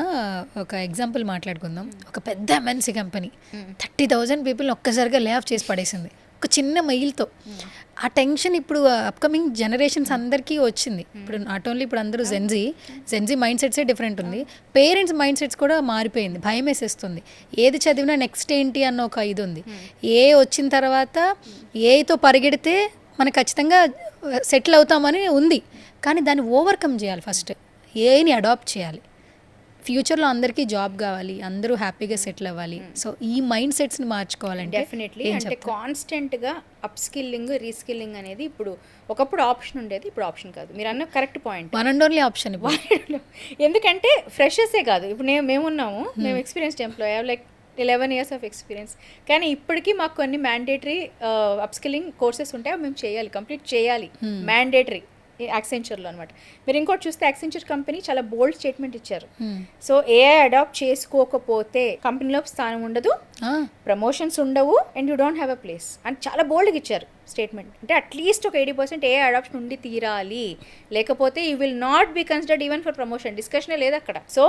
ఒక ఎగ్జాంపుల్ మాట్లాడుకుందాం. ఒక పెద్ద ఎంఎన్సీ కంపెనీ 30,000 పీపుల్ని ఒక్కసారిగా లే ఆఫ్ చేసి పడేసింది ఒక చిన్న మెయిల్తో. ఆ టెన్షన్ ఇప్పుడు అప్కమింగ్ జనరేషన్స్ అందరికీ వచ్చింది. ఇప్పుడు నాట్ ఓన్లీ ఇప్పుడు అందరూ జెన్జీ మైండ్ సెట్సే డిఫరెంట్ ఉంది, పేరెంట్స్ మైండ్ సెట్స్ కూడా మారిపోయింది. భయం వేసేస్తుంది, ఏది చదివినా నెక్స్ట్ ఏంటి అన్న ఒక ఇది ఉంది. ఏ వచ్చిన తర్వాత ఏతో పరిగెడితే మనకు ఖచ్చితంగా సెటిల్ అవుతామని ఉంది, కానీ దాన్ని ఓవర్కమ్ చేయాలి. ఫస్ట్ ఏని అడాప్ట్ చేయాలి. ఫ్యూచర్లో అందరికీ జాబ్ కావాలి, అందరూ హ్యాపీగా సెటిల్ అవ్వాలి. సో ఈ మైండ్ సెట్స్ని మార్చుకోవాలంటే డెఫినెట్లీ అంటే కాన్స్టెంట్గా అప్ స్కిల్లింగ్ రీస్కిల్లింగ్ అనేది ఇప్పుడు ఒకప్పుడు ఆప్షన్ ఉండేది, ఇప్పుడు ఆప్షన్ కాదు. మీరు అన్న correct point, one and only option. ఎందుకంటే ఫ్రెషర్సే కాదు, ఇప్పుడు మేమున్నాము, మేము experienced employee, like 11 years of experience. కానీ ఇప్పటికీ మాకు కొన్ని మ్యాండేటరీ అప్ స్కిల్లింగ్ కోర్సెస్ ఉంటాయి, అవి మేము చేయాలి, కంప్లీట్ చేయాలి, మ్యాండేటరీ యాక్సెంచర్లో అనమాట. మీరు ఇంకోటి చూస్తే యాక్సెంచర్ కంపెనీ చాలా బోల్డ్ స్టేట్మెంట్ ఇచ్చారు. సో ఏఐ అడాప్ట్ చేసుకోకపోతే కంపెనీలో స్థానం ఉండదు, ప్రమోషన్స్ ఉండవు, and you don't have a place అని చాలా బోల్డ్గా ఇచ్చారు స్టేట్మెంట్. అంటే అట్లీస్ట్ ఒక 80% ఏఐ అడాప్షన్ ఉండి తీరాలి, లేకపోతే you will not be considered even for promotion. డిస్కషనే లేదు అక్కడ. సో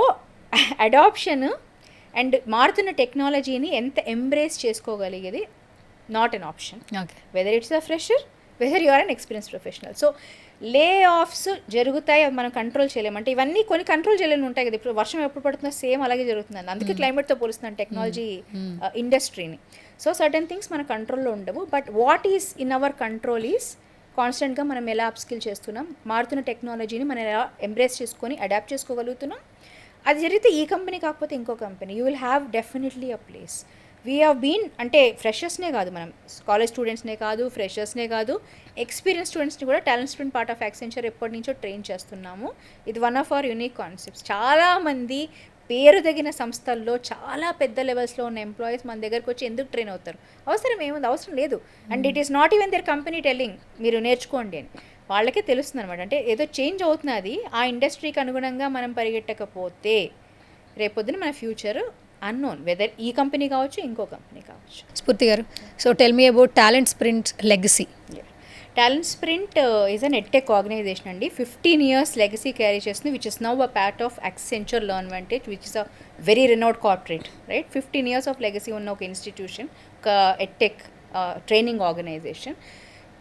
అడాప్షన్ అండ్ మారుతున్న టెక్నాలజీని ఎంత ఎంబ్రేస్ చేసుకోగలిగేది not an option, whether it's a fresher, whether you are an experience professional. So layoffs జరుగుతాయి, అవి మనం కంట్రోల్ చేయలేము. అంటే ఇవన్నీ కొన్ని కంట్రోల్ చేయలేని ఉంటాయి కదా. ఇప్పుడు వర్షం ఎప్పుడు పడుతుందో సేమ్ అలాగే జరుగుతుందండి, అందుకే క్లైమేట్తో పోలుస్తున్నాను టెక్నాలజీ ఇండస్ట్రీని. సో సర్టెన్ థింగ్స్ మన కంట్రోల్లో ఉండవు, but what is in our control is కాన్స్టెంట్గా మనం ఎలా అప్ స్కిల్ చేస్తున్నాం, మారుతున్న టెక్నాలజీని మనం ఎలా ఎంబ్రేస్ చేసుకొని అడాప్ట్ చేసుకోగలుగుతున్నాం. అది జరిగితే ఈ కంపెనీ కాకపోతే ఇంకో company, you will have definitely a place. We have been అంటే ఫ్రెషర్స్నే కాదు, మనం కాలేజ్ స్టూడెంట్స్నే కాదు, ఫ్రెషర్స్నే కాదు, ఎక్స్పీరియన్స్ స్టూడెంట్స్ని కూడా talent student part of Accenture ఎప్పటి నుంచో ట్రైన్ చేస్తున్నాము. ఇది one of our unique concepts. చాలామంది పేరు తగిన సంస్థల్లో చాలా పెద్ద లెవెల్స్లో ఉన్న ఎంప్లాయీస్ మన దగ్గరకు వచ్చి ఎందుకు ట్రైన్ అవుతారు? అవసరం ఏముంది? అవసరం లేదు. And it is not even their company telling మీరు నేర్చుకోండి అని, వాళ్ళకే తెలుస్తుంది అనమాట. అంటే ఏదో చేంజ్ అవుతున్నది, ఆ ఇండస్ట్రీకి అనుగుణంగా మనం పరిగెట్టకపోతే రేపొద్దున మన ఫ్యూచర్ అన్నోన్, వెదర్ ఈ కంపెనీ కావచ్చు, ఇంకో కంపెనీ కావచ్చు. స్ఫూర్తి గారు, so tell me about Talent Sprint legacy. Talent Sprint is an edtech organisation అండి. 15 years లెగసీ క్యారీ చేస్తుంది, which is now a part of Accenture LearnVantage, which is a very renowned corporate, right. 15 years of legacy ఉన్న ఒక institution, ఒక edtech training organisation.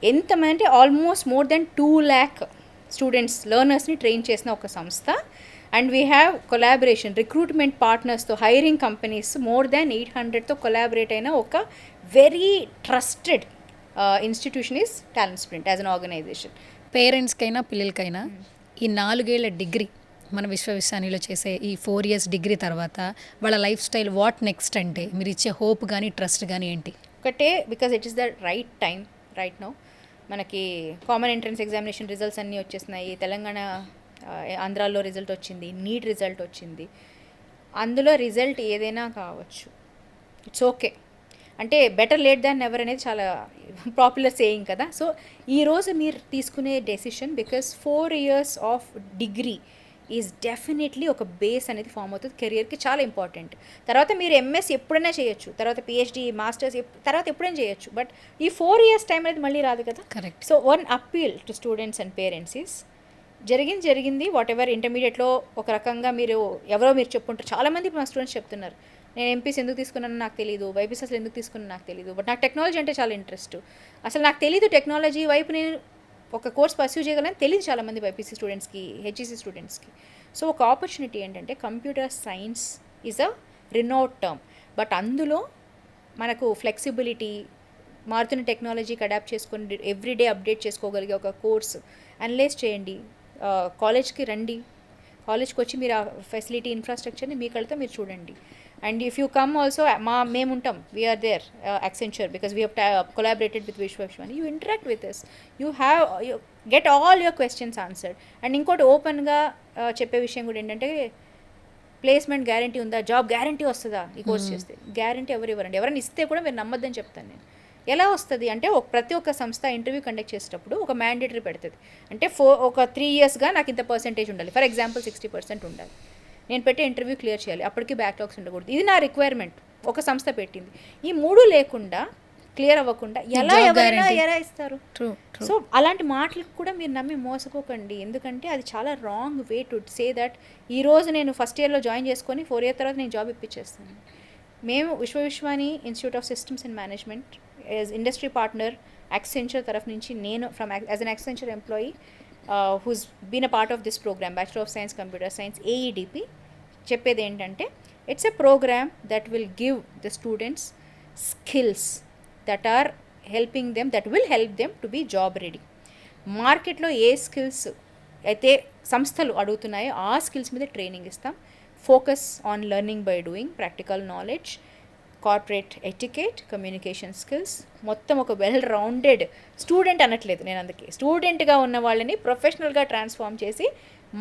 ఎంతమంది అంటే almost more than 2 lakh students లెర్నర్స్ని train చేసిన ఒక సంస్థ. And we have collaboration recruitment పార్ట్నర్స్తో, హైరింగ్ కంపెనీస్ మోర్ దాన్ 800తో కొలాబరేట్ అయిన ఒక very trusted institution is Talent Sprint as an organisation. పేరెంట్స్కైనా పిల్లలకైనా ఈ 4 ఏళ్ల డిగ్రీ మన విశ్వవిద్యాలయంలో చేసే ఈ 4 years డిగ్రీ తర్వాత వాళ్ళ లైఫ్ స్టైల్ వాట్ నెక్స్ట్ అంటే మీరు ఇచ్చే హోప్ కానీ ట్రస్ట్ కానీ ఏంటి? ఒకటే, because it is the right time right now. మనకి కామన్ ఎంట్రన్స్ ఎగ్జామినేషన్ రిజల్ట్స్ అన్నీ వచ్చేసినాయి, తెలంగాణ ఆంధ్రాలో రిజల్ట్ వచ్చింది, నీట్ రిజల్ట్ వచ్చింది. అందులో రిజల్ట్ ఏదైనా కావచ్చు, ఇట్స్ ఓకే. అంటే బెటర్ లేట్ దాన్ నెవర్ అనేది చాలా పాపులర్ సేయింగ్ కదా. సో ఈరోజు మీరు తీసుకునే decision, because 4 years of degree is definitely ఒక బేస్ అనేది ఫామ్ అవుతుంది కెరియర్కి, చాలా ఇంపార్టెంట్. తర్వాత మీరు ఎంఎస్ ఎప్పుడైనా చేయొచ్చు, తర్వాత పిహెచ్డి, మాస్టర్స్ తర్వాత ఎప్పుడైనా చేయొచ్చు, బట్ ఈ 4 years టైం అనేది మళ్ళీ రాదు కదా. Correct. So one appeal to students and parents is, జరిగింది వాట్ ఎవర్. ఇంటర్మీడియట్లో ఒక రకంగా మీరు చెప్పుకుంటారు. చాలామంది మా స్టూడెంట్స్ చెప్తున్నారు, నేను ఎంపీసీ ఎందుకు తీసుకున్నానో నాకు తెలియదు, బైపీసీ అసలు ఎందుకు తీసుకున్నానో నాకు తెలియదు, బట్ నాకు టెక్నాలజీ అంటే చాలా ఇంట్రెస్ట్. అసలు నాకు తెలీదు టెక్నాలజీ వైపు నేను ఒక కోర్స్ పర్స్యూ చేయగలని తెలియదు చాలామంది బైపీసీ స్టూడెంట్స్కి, హెచ్ఈసీ స్టూడెంట్స్కి. సో ఒక ఆపర్చునిటీ ఏంటంటే computer science is a renowned term, but అందులో మనకు ఫ్లెక్సిబిలిటీ, మారుతున్న టెక్నాలజీకి అడాప్ట్ చేసుకొని ఎవ్రీడే అప్డేట్ చేసుకోగలిగే ఒక కోర్స్ అనలైజ్ చేయండి. కాలేజ్కి రండి, కాలేజ్కి వచ్చి మీరు ఆ ఫెసిలిటీ ఇన్ఫ్రాస్ట్రక్చర్ని మీ కళ్ళతో మీరు చూడండి. And if you come also మేము ఉంటాం, we're there Accenture, because we have collaborated with Vishwavishwani. You interact with us, you get all your questions answered. And ఇంకోటి ఓపెన్గా చెప్పే విషయం కూడా ఏంటంటే ప్లేస్మెంట్ గ్యారంటీ ఉందా, జాబ్ గ్యారంటీ వస్తుందా ఈ కోర్స్ చేస్తే? గ్యారంటీ ఎవరు ఇవ్వరండి. ఎవరైనా ఇస్తే కూడా మీరు నమ్మద్దని చెప్తాను నేను. ఎలా వస్తుంది అంటే ప్రతి ఒక్క సంస్థ ఇంటర్వ్యూ కండక్ట్ చేసేటప్పుడు ఒక మ్యాండేటరీ పెడుతుంది. అంటే ఒక 3 yearsగా నాకు ఇంత పర్సెంటేజ్ ఉండాలి, ఫర్ ఎగ్జాంపుల్ 60% ఉండాలి, నేను పెట్టే ఇంటర్వ్యూ క్లియర్ చేయాలి, అప్పటికి బ్యాక్లాగ్స్ ఉండకూడదు. ఇది నా రిక్వైర్మెంట్ ఒక సంస్థ పెట్టింది. ఈ 3 లేకుండా, క్లియర్ అవ్వకుండా ఎలా ఇస్తారు? సో అలాంటి మాటలకు కూడా మీరు నమ్మి మోసపోకండి, ఎందుకంటే అది చాలా wrong way to say that ఈరోజు నేను ఫస్ట్ ఇయర్లో జాయిన్ చేసుకొని 4 years తర్వాత నేను జాబ్ ఇప్పించేస్తాను. మేము Vishwa Vishwani Institute of Systems and Management as industry partner Accenture తరఫు నుంచి నేను as an Accenture employee who's been a part of this program, Bachelor of Science Computer Science, AEDP, చెప్పేది ఏంటంటే it's a programme that will give the students skills that are helping them, that will help them to be job ready. మార్కెట్లో ఏ skills అయితే సంస్థలు అడుగుతున్నాయో ఆ skills మీద training ఇస్తాం. Focus on learning by doing, practical knowledge, corporate etiquette, communication skills, మొత్తం ఒక well rounded student అనట్లేదు నేను, అందుకే స్టూడెంట్గా ఉన్న వాళ్ళని ప్రొఫెషనల్గా ట్రాన్స్ఫార్మ్ చేసి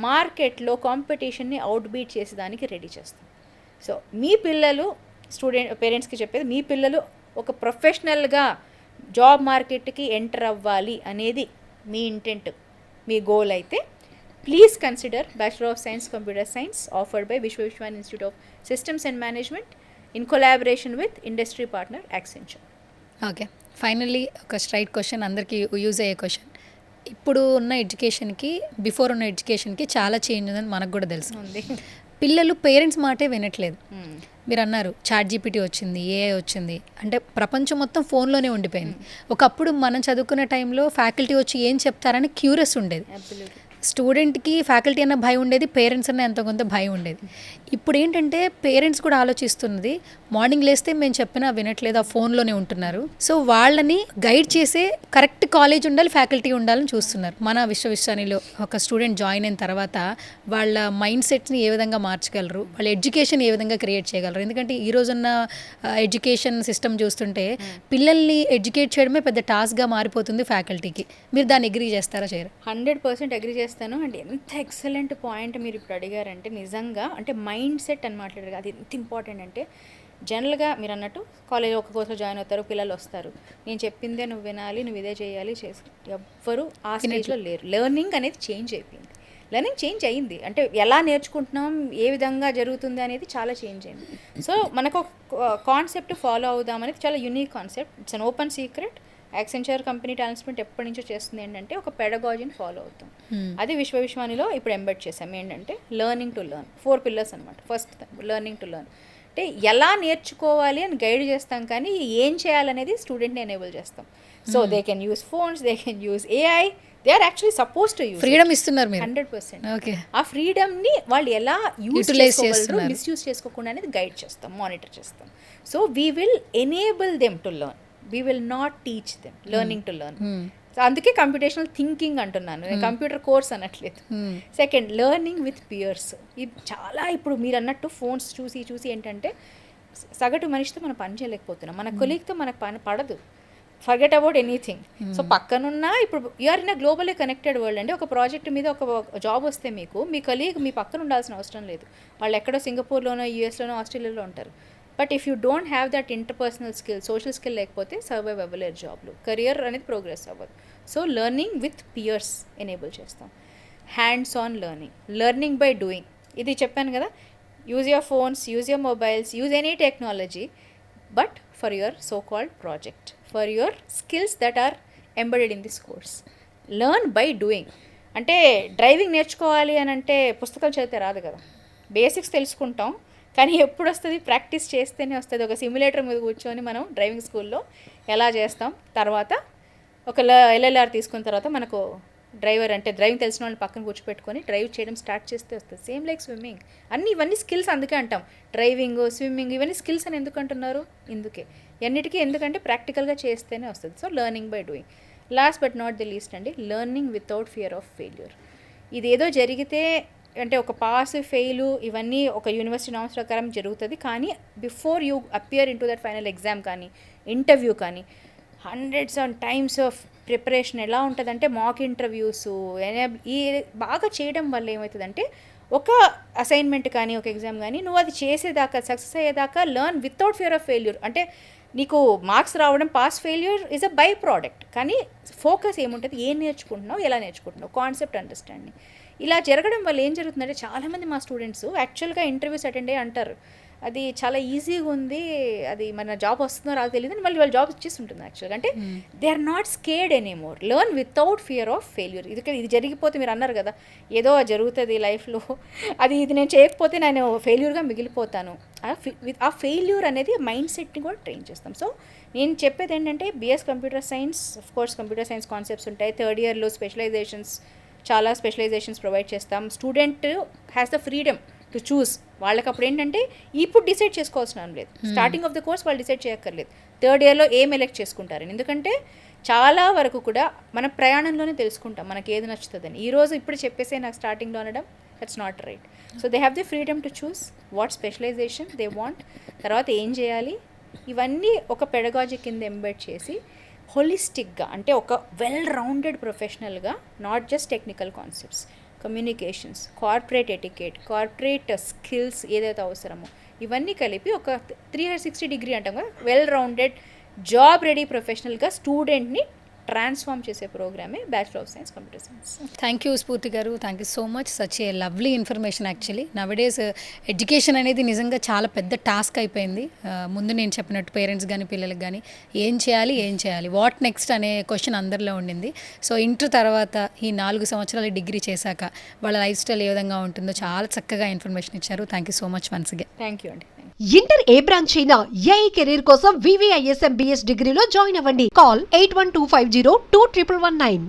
మార్కెట్లో కాంపిటీషన్ని అవుట్బీట్ చేసేదానికి రెడీ చేస్తాం. సో మీ పిల్లలు, పేరెంట్స్కి చెప్పేది, మీ పిల్లలు ఒక ప్రొఫెషనల్గా జాబ్ మార్కెట్కి ఎంటర్ అవ్వాలి అనేది మీ ఇంటెంట్, మీ గోల్ అయితే please consider bachelor of science computer science offered by Vishwa Vishwani Institute of Systems and Management in collaboration with industry partner Accenture. Okay, finally ఒక స్ట్రైట్ క్వశ్చన్, అందరికీ యూజ్ అయ్యే క్వశ్చన్. ఇప్పుడు ఉన్న ఎడ్యుకేషన్కి బిఫోర్ ఉన్న ఎడ్యుకేషన్కి చాలా చేంజ్ ఉందని మనకు కూడా తెలుసు. పిల్లలు పేరెంట్స్ మాటే వినట్లేదు. మీరు అన్నారు ChatGPT వచ్చింది, AI వచ్చింది, అంటే ప్రపంచం మొత్తం ఫోన్లోనే ఉండిపోయింది. ఒకప్పుడు మనం చదువుకున్న టైంలో ఫ్యాకల్టీ వచ్చి ఏం చెప్తారని క్యూరియస్ ఉండేది. స్టూడెంట్కి ఫ్యాకల్టీ అన్న భయం ఉండేది, పేరెంట్స్ అన్న ఎంతో కొంత భయం ఉండేది. ఇప్పుడు ఏంటంటే పేరెంట్స్ కూడా ఆలోచిస్తున్నది, మార్నింగ్ లేస్తే మేము చెప్పినా వినట్లేదు, ఆ ఫోన్లోనే ఉంటున్నారు. సో వాళ్ళని గైడ్ చేసే కరెక్ట్ కాలేజ్ ఉండాలి, ఫ్యాకల్టీ ఉండాలని చూస్తున్నారు. మన విశ్వవిశ్వానిలో ఒక స్టూడెంట్ జాయిన్ అయిన తర్వాత వాళ్ళ మైండ్ సెట్ని ఏ విధంగా మార్చగలరు, వాళ్ళ ఎడ్యుకేషన్ ఏ విధంగా క్రియేట్ చేయగలరు. ఎందుకంటే ఈ రోజున్న ఎడ్యుకేషన్ సిస్టమ్ చూస్తుంటే పిల్లల్ని ఎడ్యుకేట్ చేయడమే పెద్ద టాస్క్గా మారిపోతుంది ఫ్యాకల్టీకి. మీరు దాన్ని అగ్రీ చేస్తారా చేయరా? 100% అగ్రీ చేస్తాను. అంటే ఎంత ఎక్సలెంట్ పాయింట్ మీరు ఇప్పుడు అడిగారంటే, నిజంగా అంటే మైండ్ సెట్ అని మాట్లాడారు, అది ఎంత ఇంపార్టెంట్ అంటే, జనరల్గా మీరు అన్నట్టు కాలేజ్ ఒక కోర్సులో జాయిన్ అవుతారు, పిల్లలు వస్తారు, నేను చెప్పిందే నువ్వు వినాలి, నువ్వు ఇదే చేయాలి, ఎవ్వరు ఆ స్టేజ్లో లేరు. లెర్నింగ్ అనేది చేంజ్ అయిపోయింది, లెర్నింగ్ చేంజ్ అయ్యింది. అంటే ఎలా నేర్చుకుంటున్నాం, ఏ విధంగా జరుగుతుంది అనేది చాలా చేంజ్ అయింది. సో మనకు ఒక కాన్సెప్ట్ ఫాలో అవుదాం అనేది చాలా unique concept. It's an open secret. Accenture company ట్రాన్స్మెంట్ ఎప్పటి నుంచో చేస్తుంది ఏంటంటే ఒక పెడగాజీని ఫాలో అవుతాం. అది విశ్వవిశ్వానిలో ఇప్పుడు ఎంబెడ్ చేసాం. ఏంటంటే లెర్నింగ్ టు లెర్న్, 4 pillars అనమాట. ఫస్ట్ లెర్నింగ్ టు లెర్న్ అంటే ఎలా నేర్చుకోవాలి అని గైడ్ చేస్తాం, కానీ ఏం చేయాలనేది స్టూడెంట్ని ఎనేబుల్ చేస్తాం. So they can use phones, they can use AI, they are actually suppose to use. Freedom ఇస్తున్నారు మీరు 100%. ఓకే, ఆ ఫ్రీడమ్ని వాళ్ళు ఎలా యూటిలైజ్ చేసుకోగలరు, మిస్యూజ్ చేసుకోకుండా అనేది గైడ్ చేస్తాం, మానిటర్ చేస్తాం. So we will enable them to learn, we will not teach them learning to learn. So అందుకే కంప్యూటేషనల్ థింకింగ్ అంటున్నాను, నేను కంప్యూటర్ కోర్స్ అనట్లేదు. Second, learning with peers. ఇది చాలా ఇప్పుడు మీరు అన్నట్టు ఫోన్స్ చూసి చూసి ఏంటంటే సగటు మనిషితో మనం పని చేయలేకపోతున్నాం, మన కొలీగ్తో మనకు పని పడదు. Forget about anything. సో పక్కనున్న ఇప్పుడు you're in a globally connected world అండి. ఒక ప్రాజెక్ట్ మీద ఒక జాబ్ వస్తే మీకు మీ కొలీగ్ మీ పక్కన ఉండాల్సిన అవసరం లేదు, వాళ్ళు ఎక్కడో సింగపూర్లోనో, యూఎస్లోనో, ఆస్ట్రేలియాలో ఉంటారు. But if you don't have that interpersonal skill, social skill లేకపోతే సర్వైవ్ అవ్వలేరు జాబ్లో, కెరియర్ అనేది ప్రోగ్రెస్ అవ్వదు. So learning with peers enable చేస్తాం. Hands on learning, learning by doing. ఇది చెప్పాను కదా, use your phones, use your mobiles, use any technology, but for your so called project, for your skills that are embedded in this course. Learn by doing. అంటే driving నేర్చుకోవాలి అని అంటే పుస్తకాలు చదివితే రాదు కదా, బేసిక్స్ తెలుసుకుంటాం, కానీ ఎప్పుడు వస్తుంది, ప్రాక్టీస్ చేస్తేనే వస్తుంది. ఒక సిమ్యులేటర్ మీద కూర్చొని మనం డ్రైవింగ్ స్కూల్లో ఎలా చేస్తాం, తర్వాత ఒక LLR తీసుకున్న తర్వాత మనకు డ్రైవర్ అంటే డ్రైవింగ్ తెలిసిన వాళ్ళని పక్కన కూర్చోపెట్టుకొని డ్రైవ్ చేయడం స్టార్ట్ చేస్తే వస్తుంది. సేమ్ లైక్ స్విమ్మింగ్, ఇవన్నీ స్కిల్స్. అందుకే అంటాం డ్రైవింగ్, స్విమ్మింగ్ ఇవన్నీ స్కిల్స్ అని ఎందుకు అంటున్నారు? ఇందుకే అన్నిటికీ. ఎందుకంటే ప్రాక్టికల్గా చేస్తేనే వస్తుంది. So learning by doing. Last but not the least అండి, learning without fear of failure. ఇదేదో జరిగితే అంటే ఒక పాస్ ఫెయిలు ఇవన్నీ ఒక యూనివర్సిటీ నామ్స్ ప్రకారం జరుగుతుంది. కానీ before you appear in to that final exam కానీ ఇంటర్వ్యూ కానీ hundreds and times of preparation ఎలా ఉంటుందంటే మాక్ ఇంటర్వ్యూస్ ఈ బాగా చేయడం వల్ల ఏమవుతుందంటే ఒక అసైన్మెంట్ కానీ ఒక ఎగ్జామ్ కానీ నువ్వు అది చేసేదాకా సక్సెస్ అయ్యేదాకా learn without fear of failure. అంటే నీకు మార్క్స్ రావడం pass failure is a by product. కానీ ఫోకస్ ఏముంటుంది, ఏం నేర్చుకుంటున్నావు, ఎలా నేర్చుకుంటున్నావు, కాన్సెప్ట్ అండర్స్టాండింగ్. ఇలా జరగడం వల్ల ఏం జరుగుతుందంటే చాలామంది మా స్టూడెంట్స్ యాక్చువల్గా ఇంటర్వ్యూస్ అటెండ్ అయ్యి అంటారు అది చాలా ఈజీగా ఉంది, అది మన జాబ్ వస్తుందో రాదో తెలియదు అని మళ్ళీ వాళ్ళు జాబ్ ఇచ్చేసి ఉంటుంది. యాక్చువల్గా అంటే they are not scared anymore, learn without fear of failure. ఇది జరిగిపోతే మీరు అన్నారు కదా ఏదో జరుగుతుంది లైఫ్లో, ఇది నేను చేయకపోతే నేను ఫెయిల్యూర్గా మిగిలిపోతాను. ఆ ఫెయిల్యూర్ అనేది మైండ్ సెట్ని కూడా ట్రైన్ చేస్తాం. సో నేను చెప్పేది ఏంటంటే BS computer science, of course computer science concepts ఉంటాయి. థర్డ్ ఇయర్లో చాలా స్పెషలైజేషన్స్ ప్రొవైడ్ చేస్తాం. Student has the freedom to చూస్. వాళ్ళకి అప్పుడు ఏంటంటే ఇప్పుడు డిసైడ్ చేసుకోవాల్సిన లేదు, స్టార్టింగ్ ఆఫ్ ద కోర్స్ వాళ్ళు డిసైడ్ చేయక్కర్లేదు థర్డ్ ఇయర్లో ఏం ఎలెక్ట్ చేసుకుంటారని. ఎందుకంటే చాలా వరకు కూడా మన ప్రయాణంలోనే తెలుసుకుంటాం మనకి ఏది నచ్చుతుందని. ఈరోజు ఇప్పుడు చెప్పేసే నాకు స్టార్టింగ్లో అనడం that's not right. So they have the freedom to choose what specialisation they want, తర్వాత ఏం చేయాలి, ఇవన్నీ ఒక పెడగాజీ కింద ఎంబెడ్ చేసి హోలిస్టిక్గా అంటే ఒక వెల్ రౌండెడ్ ప్రొఫెషనల్గా, not just technical concepts, communications, corporate etiquette, corporate skills ఏదైతే అవసరమో ఇవన్నీ కలిపి ఒక 360 డిగ్రీ అంటాం కదా, వెల్ రౌండెడ్ జాబ్ రెడీ ప్రొఫెషనల్గా స్టూడెంట్ని ట్రాన్స్ఫార్మ్ చేసే ప్రోగ్రామే bachelor of science computer science. Thank you Sphoorthi garu, thank you so much. Such a lovely information. Actually nowadays education అనేది నిజంగా చాలా పెద్ద టాస్క్ అయిపోయింది. ముందు నేను చెప్పినట్టు పేరెంట్స్ కానీ పిల్లలకి కానీ ఏం చేయాలి వాట్ నెక్స్ట్ అనే క్వశ్చన్ అందరిలో ఉండింది. సో ఇంటర్ తర్వాత ఈ 4 సంవత్సరాలు డిగ్రీ చేశాక వాళ్ళ లైఫ్ స్టైల్ ఏ విధంగా ఉంటుందో చాలా చక్కగా ఇన్ఫర్మేషన్ ఇచ్చారు. Thank you so much once again. Thank you అండి. ఇంటర్ ఏ బ్రాంచ్ అయినా ఏఐ కెరీర్ కోసం VVIS MBS డిగ్రీలో జాయిన్ అవ్వండి. కాల్ 8125021119.